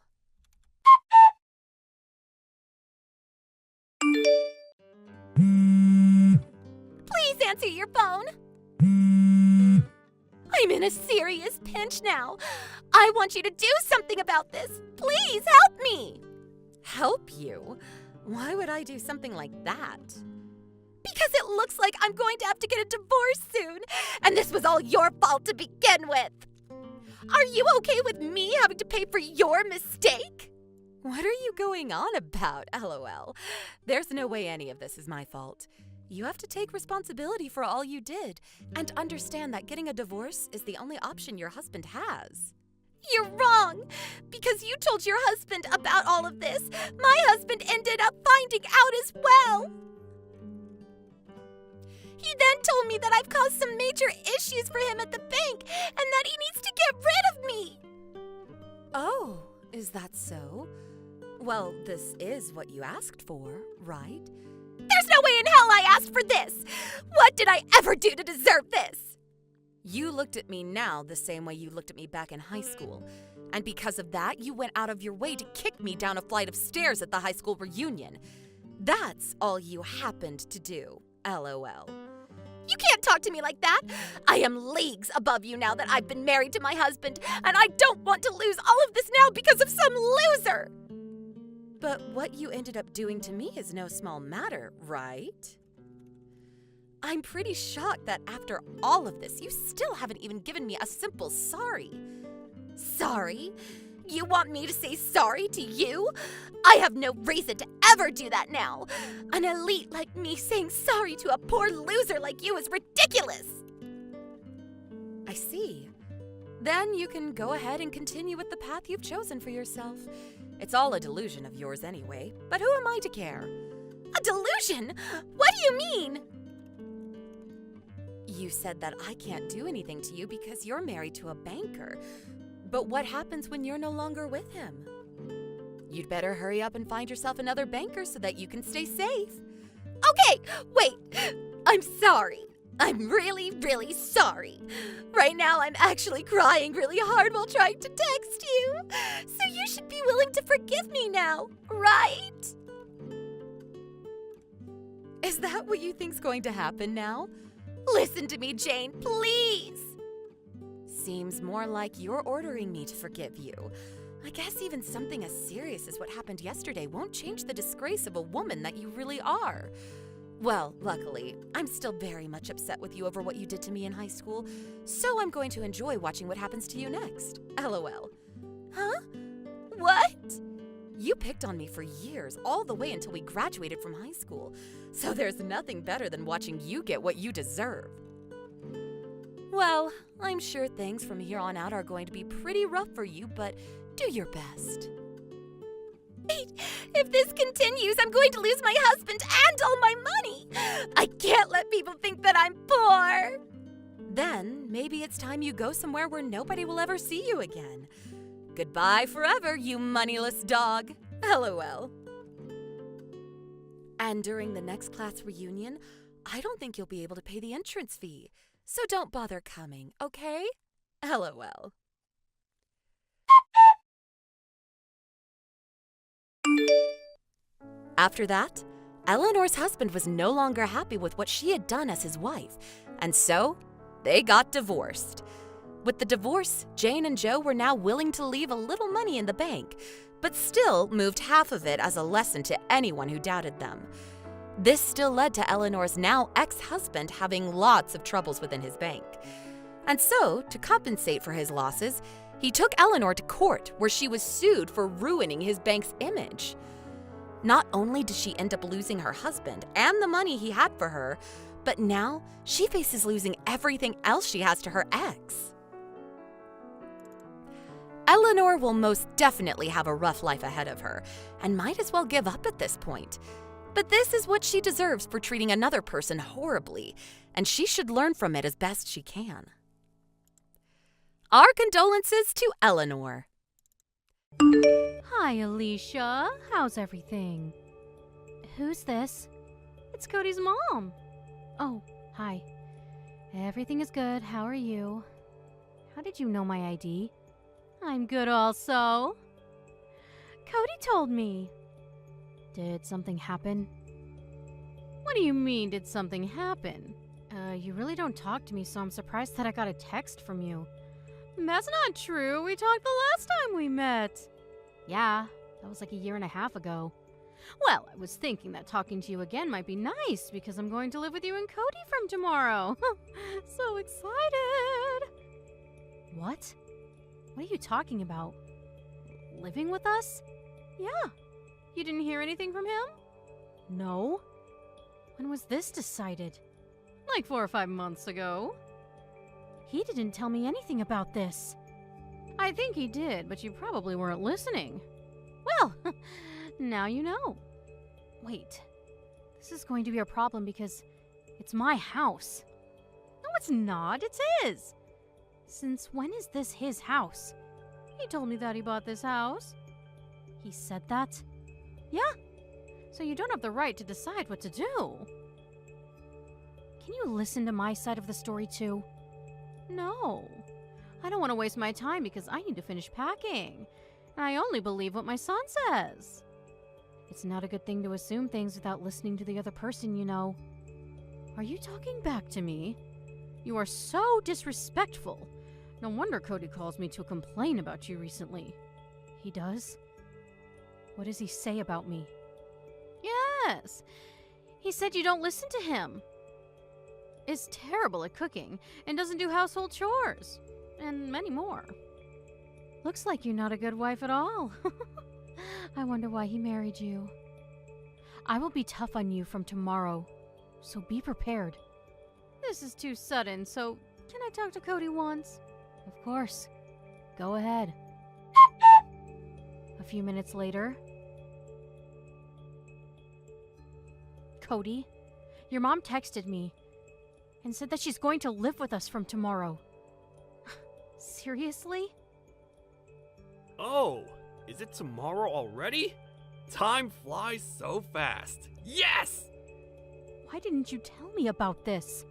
Please answer your phone. I'm in a serious pinch now. I want you to do something about this. Please help me. Help you? Why would I do something like that? Because it looks like I'm going to have to get a divorce soon, and this was all your fault to begin with. Are you okay with me having to pay for your mistake? What are you going on about, LOL? There's no way any of this is my fault. You have to take responsibility for all you did and understand that getting a divorce is the only option your husband has. You're wrong! Because you told your husband about all of this, my husband ended up finding out as well. He then told me that I've caused some major issues for him at the bank and that he needs to get rid of me. Oh, is that so? Well, this is what you asked for, right? There's no way in hell I asked for this! What did I ever do to deserve this? You looked at me now the same way you looked at me back in high school. And because of that, you went out of your way to kick me down a flight of stairs at the high school reunion. That's all you happened to do, LOL. You can't talk to me like that. I am leagues above you now that I've been married to my husband, and I don't want to lose all of this now because of some loser. But what you ended up doing to me is no small matter, right? I'm pretty shocked that after all of this, you still haven't even given me a simple sorry. Sorry? You want me to say sorry to you? I have no reason to ever do that now. An elite like me saying sorry to a poor loser like you is ridiculous. I see. Then you can go ahead and continue with the path you've chosen for yourself. It's all a delusion of yours anyway, but who am I to care? A delusion? What do you mean? You said that I can't do anything to you because you're married to a banker. But what happens when you're no longer with him? You'd better hurry up and find yourself another banker so that you can stay safe. Okay, wait. I'm sorry. I'm really, really sorry. Right now, I'm actually crying really hard while trying to text you. So you should be willing to forgive me now, right? Is that what you think's going to happen now? Listen to me, Jane, please. Seems more like you're ordering me to forgive you. I guess even something as serious as what happened yesterday won't change the disgrace of a woman that you really are. Well, luckily, I'm still very much upset with you over what you did to me in high school, so I'm going to enjoy watching what happens to you next. LOL. Huh? What? You picked on me for years, all the way until we graduated from high school, so there's nothing better than watching you get what you deserve. Well, I'm sure things from here on out are going to be pretty rough for you, but do your best. Wait, if this continues, I'm going to lose my husband and all my money. I can't let people think that I'm poor. Then maybe it's time you go somewhere where nobody will ever see you again. Goodbye forever, you moneyless dog. LOL. And during the next class reunion, I don't think you'll be able to pay the entrance fee. So don't bother coming, okay? LOL. After that, Eleanor's husband was no longer happy with what she had done as his wife, and so they got divorced. With the divorce, Jane and Joe were now willing to leave a little money in the bank, but still moved half of it as a lesson to anyone who doubted them. This still led to Eleanor's now ex-husband having lots of troubles within his bank. And so, to compensate for his losses, he took Eleanor to court where she was sued for ruining his bank's image. Not only did she end up losing her husband and the money he had for her, but now she faces losing everything else she has to her ex. Eleanor will most definitely have a rough life ahead of her and might as well give up at this point. But this is what she deserves for treating another person horribly, and she should learn from it as best she can. Our condolences to Eleanor. Hi, Alicia. How's everything? Who's this? It's Cody's mom. Oh, hi. Everything is good. How are you? How did you know my ID? I'm good also. Cody told me. Did something happen? What do you mean, did something happen? You really don't talk to me, so I'm surprised that I got a text from you. That's not true. We talked the last time we met. Yeah, that was like a year and a half ago. Well, I was thinking that talking to you again might be nice because I'm going to live with you and Cody from tomorrow. So excited. What? What are you talking about? Living with us? Yeah. You didn't hear anything from him? No. When was this decided? Like 4 or 5 months ago. He didn't tell me anything about this. I think he did, but you probably weren't listening. Well, now you know. Wait, this is going to be a problem because it's my house. No, it's not. It's his. Since when is this his house? He told me that he bought this house. He said that? Yeah. So you don't have the right to decide what to do. Can you listen to my side of the story too? No. I don't want to waste my time because I need to finish packing. And I only believe what my son says. It's not a good thing to assume things without listening to the other person, you know. Are you talking back to me? You are so disrespectful. No wonder Cody calls me to complain about you recently. He does? What does he say about me? Yes. He said you don't listen to him. Is terrible at cooking and doesn't do household chores. And many more. Looks like you're not a good wife at all. I wonder why he married you. I will be tough on you from tomorrow, so be prepared. This is too sudden, so can I talk to Cody once? Of course. Go ahead. A few minutes later. Cody, your mom texted me and said that she's going to live with us from tomorrow. Seriously? Oh, is it tomorrow already? Time flies so fast. Yes! Why didn't you tell me about this?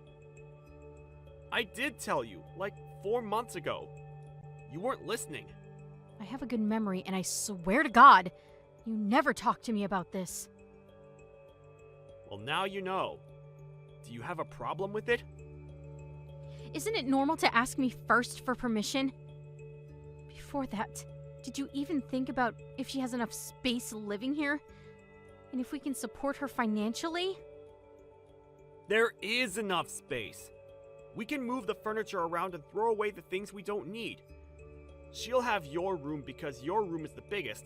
I did tell you, like 4 months ago. You weren't listening. I have a good memory, and I swear to God, you never talked to me about this. Well, now you know. Do you have a problem with it? Isn't it normal to ask me first for permission? Before that, did you even think about if she has enough space living here? And if we can support her financially? There is enough space. We can move the furniture around and throw away the things we don't need. She'll have your room because your room is the biggest.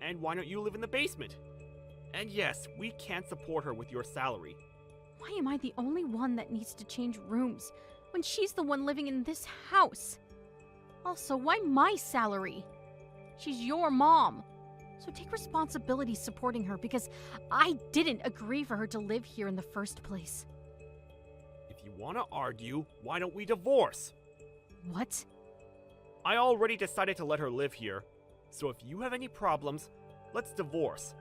And why don't you live in the basement? And yes, we can support her with your salary. Why am I the only one that needs to change rooms when she's the one living in this house? Also, why my salary? She's your mom. So take responsibility supporting her because I didn't agree for her to live here in the first place. If you want to argue, why don't we divorce? What? I already decided to let her live here. So if you have any problems, let's divorce.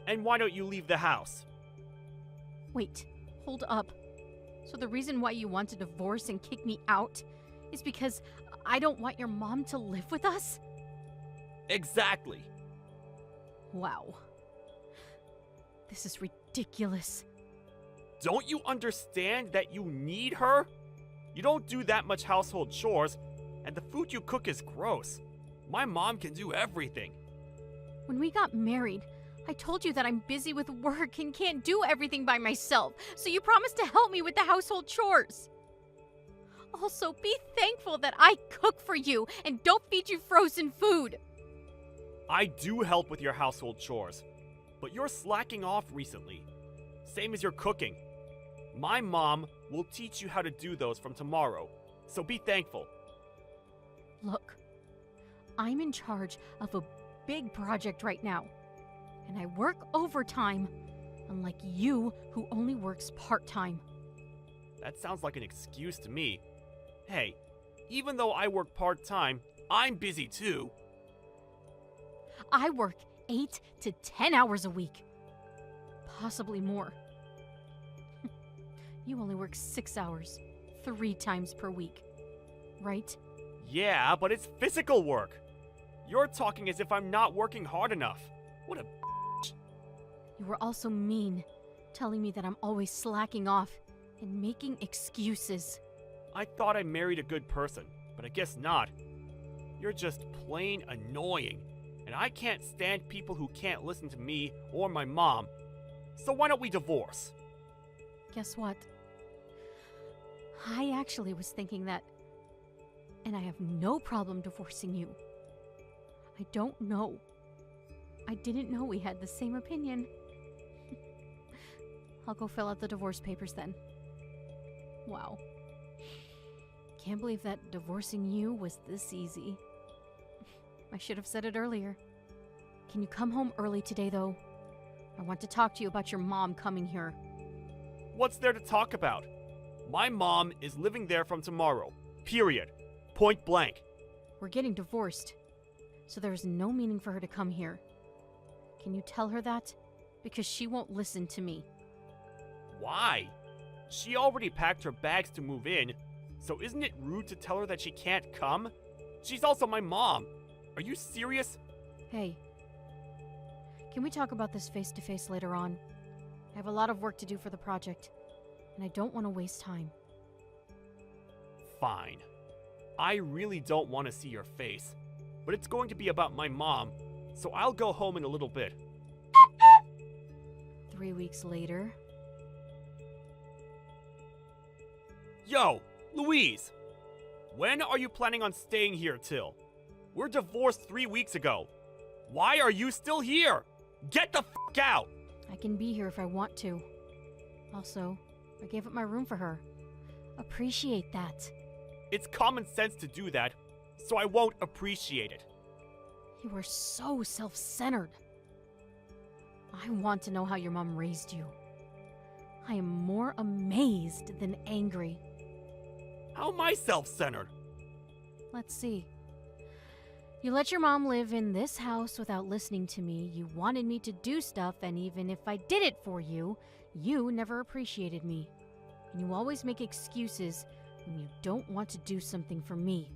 And why don't you leave the house? Wait, hold up. So the reason why you want to divorce and kick me out is because I don't want your mom to live with us? Exactly. Wow. This is ridiculous. Don't you understand that you need her? You don't do that much household chores, and the food you cook is gross. My mom can do everything. When we got married, I told you that I'm busy with work and can't do everything by myself, so you promised to help me with the household chores. Also, be thankful that I cook for you and don't feed you frozen food. I do help with your household chores, but you're slacking off recently. Same as your cooking. My mom will teach you how to do those from tomorrow, so be thankful. Look, I'm in charge of a big project right now, and I work overtime. Unlike you, who only works part-time. That sounds like an excuse to me. Hey, even though I work part-time, I'm busy too. I work 8 to 10 hours a week. Possibly more. You only work 6 hours, 3 times per week. Right? Yeah, but it's physical work. You're talking as if I'm not working hard enough. What a You were also mean, telling me that I'm always slacking off and making excuses. I thought I married a good person, but I guess not. You're just plain annoying, and I can't stand people who can't listen to me or my mom. So why don't we divorce? Guess what? I actually was thinking that, and I have no problem divorcing you. I don't know. I didn't know we had the same opinion. I'll go fill out the divorce papers then. Wow. Can't believe that divorcing you was this easy. I should have said it earlier. Can you come home early today, though? I want to talk to you about your mom coming here. What's there to talk about? My mom is living there from tomorrow. Period. Point blank. We're getting divorced, so there is no meaning for her to come here. Can you tell her that? Because she won't listen to me. Why? She already packed her bags to move in, so isn't it rude to tell her that she can't come? She's also my mom. Are you serious? Hey, can we talk about this face-to-face later on? I have a lot of work to do for the project, and I don't want to waste time. Fine. I really don't want to see your face, but it's going to be about my mom, so I'll go home in a little bit. 3 weeks later. Yo, Louise! When are you planning on staying here till? We're divorced 3 weeks ago. Why are you still here? Get the f*** out! I can be here if I want to. Also, I gave up my room for her. Appreciate that. It's common sense to do that, so I won't appreciate it. You are so self-centered. I want to know how your mom raised you. I am more amazed than angry. How am I self-centered? Let's see. You let your mom live in this house without listening to me. You wanted me to do stuff, and even if I did it for you, you never appreciated me. And you always make excuses when you don't want to do something for me.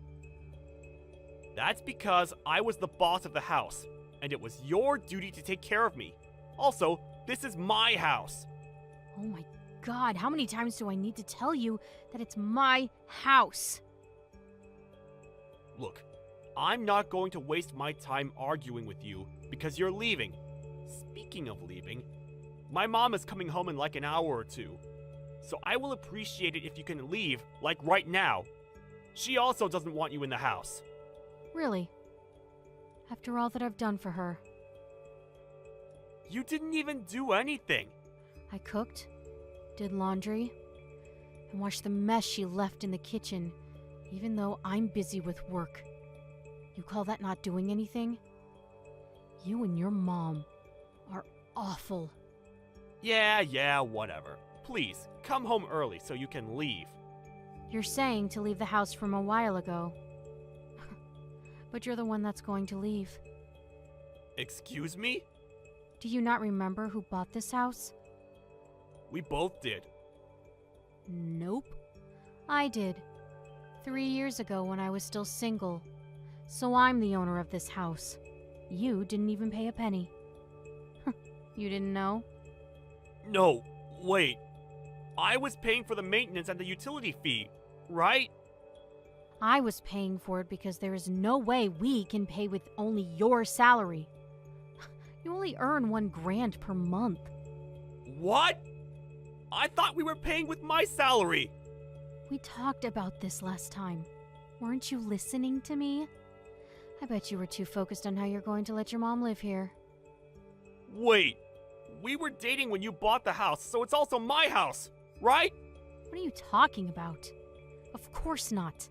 That's because I was the boss of the house, and it was your duty to take care of me. Also, this is my house. Oh my God, how many times do I need to tell you that it's my house? Look, I'm not going to waste my time arguing with you because you're leaving. Speaking of leaving, my mom is coming home in like an hour or two, so I will appreciate it if you can leave, like right now. She also doesn't want you in the house. Really? After all that I've done for her. You didn't even do anything. I cooked, did laundry, and washed the mess she left in the kitchen, even though I'm busy with work. You call that not doing anything? You and your mom are awful. Yeah, whatever. Please, come home early so you can leave. You're saying to leave the house from a while ago. But you're the one that's going to leave. Excuse me? Do you not remember who bought this house? We both did. Nope. I did. 3 years ago when I was still single. So I'm the owner of this house. You didn't even pay a penny. You didn't know? No, wait. I was paying for the maintenance and the utility fee, right? I was paying for it because there is no way we can pay with only your salary. You only earn $1 grand per month. What? I thought we were paying with my salary. We talked about this last time. Weren't you listening to me? I bet you were too focused on how you're going to let your mom live here. Wait, we were dating when you bought the house, so it's also my house, right? What are you talking about? Of course not.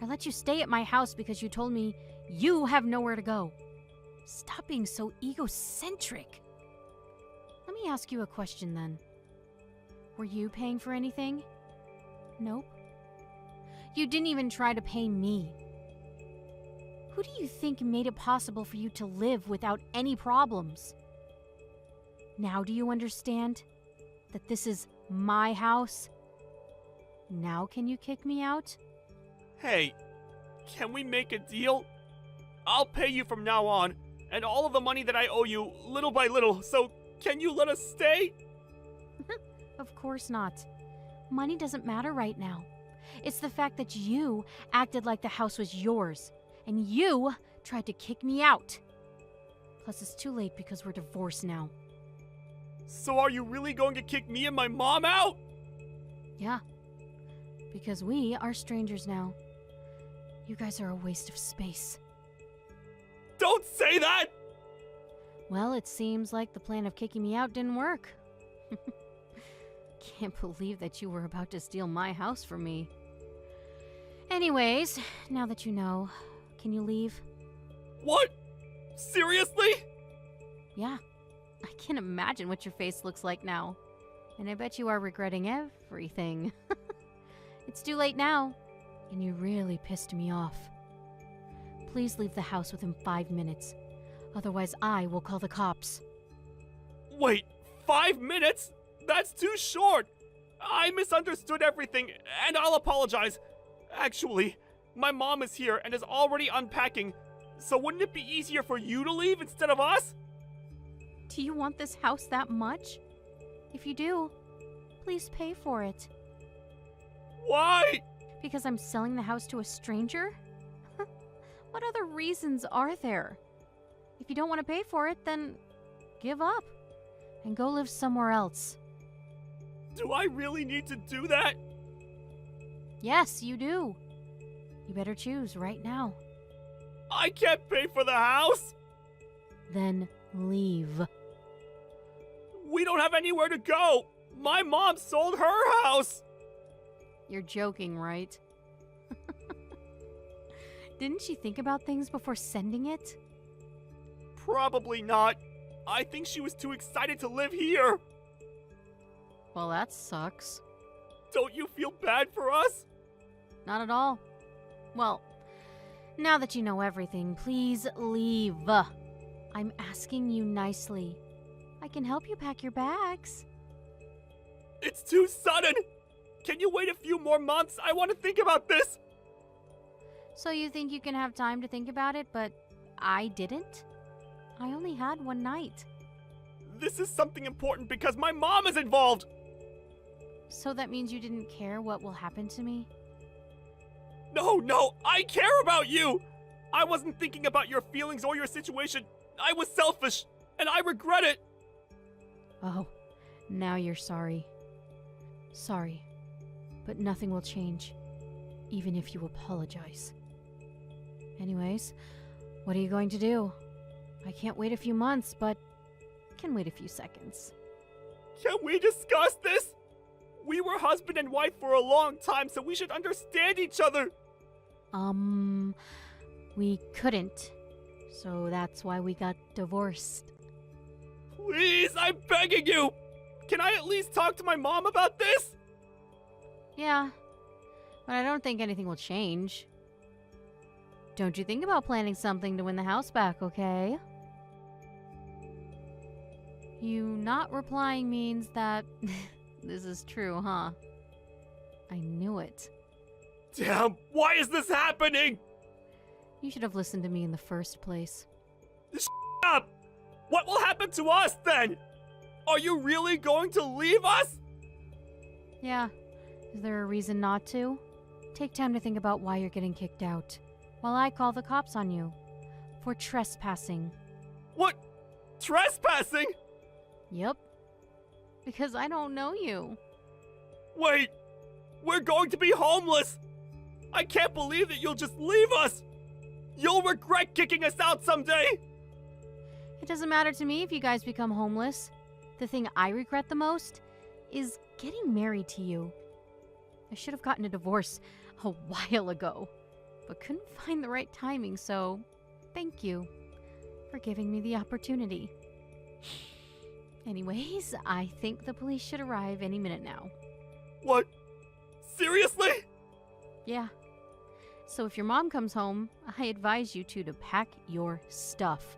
I let you stay at my house because you told me you have nowhere to go. Stop being so egocentric. Let me ask you a question then. Were you paying for anything? Nope. You didn't even try to pay me. Who do you think made it possible for you to live without any problems? Now do you understand that this is my house? Now can you kick me out? Hey, can we make a deal? I'll pay you from now on, and all of the money that I owe you, little by little, so can you let us stay? Of course not. Money doesn't matter right now. It's the fact that you acted like the house was yours, and you tried to kick me out. Plus, it's too late because we're divorced now. So are you really going to kick me and my mom out? Yeah, because we are strangers now. You guys are a waste of space. Don't say that! Well, it seems like the plan of kicking me out didn't work. Can't believe that you were about to steal my house from me. Anyways, now that you know, can you leave? What? Seriously? Yeah. I can't imagine what your face looks like now. And I bet you are regretting everything. It's too late now. And you really pissed me off. Please leave the house within 5 minutes. Otherwise, I will call the cops. Wait, 5 minutes? That's too short. I misunderstood everything, and I'll apologize. Actually, my mom is here and is already unpacking, so wouldn't it be easier for you to leave instead of us? Do you want this house that much? If you do, please pay for it. Why? Because I'm selling the house to a stranger? What other reasons are there? If you don't want to pay for it, then give up and go live somewhere else. Do I really need to do that? Yes, you do. You better choose right now. I can't pay for the house. Then leave. We don't have anywhere to go. My mom sold her house. You're joking, right? Didn't she think about things before sending it? Probably not. I think she was too excited to live here. Well, that sucks. Don't you feel bad for us? Not at all. Well, now that you know everything, please leave. I'm asking you nicely. I can help you pack your bags. It's too sudden. Can you wait a few more months? I want to think about this. So you think you can have time to think about it, but I didn't? I only had one night. This is something important because my mom is involved. So that means you didn't care what will happen to me? No, I care about you. I wasn't thinking about your feelings or your situation. I was selfish, and I regret it. Oh, now you're sorry. Sorry, but nothing will change, even if you apologize. Anyways, what are you going to do? I can't wait a few months, but can wait a few seconds. Can we discuss this? We were husband and wife for a long time, so we should understand each other. We couldn't. So that's why we got divorced. Please, I'm begging you. Can I at least talk to my mom about this? Yeah, but I don't think anything will change. Don't you think about planning something to win the house back, okay? You not replying means that this is true, huh? I knew it. Damn, why is this happening? You should have listened to me in the first place. Up! What will happen to us then? Are you really going to leave us? Yeah. Is there a reason not to? Take time to think about why you're getting kicked out, while I call the cops on you. For trespassing. What? Trespassing? Yep. Because I don't know you. Wait, we're going to be homeless. I can't believe that you'll just leave us. You'll regret kicking us out someday. It doesn't matter to me if you guys become homeless. The thing I regret the most is getting married to you. I should have gotten a divorce a while ago, but couldn't find the right timing, so thank you for giving me the opportunity. Anyways, I think the police should arrive any minute now. What? Seriously? Yeah. So if your mom comes home, I advise you two to pack your stuff.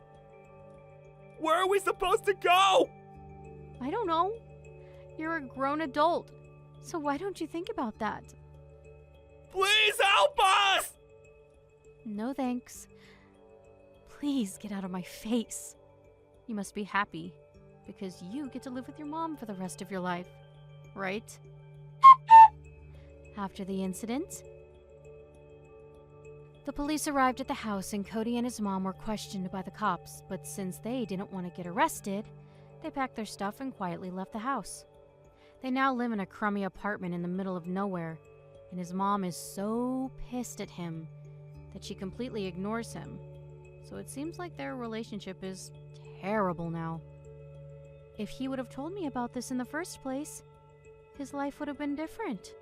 Where are we supposed to go? I don't know. You're a grown adult. So why don't you think about that? Please help us! No thanks. Please get out of my face. You must be happy, because you get to live with your mom for the rest of your life, right? After the incident, the police arrived at the house and Cody and his mom were questioned by the cops, but since they didn't want to get arrested, they packed their stuff and quietly left the house. They now live in a crummy apartment in the middle of nowhere, and his mom is so pissed at him that she completely ignores him. So it seems like their relationship is terrible now. If he would have told me about this in the first place, his life would have been different.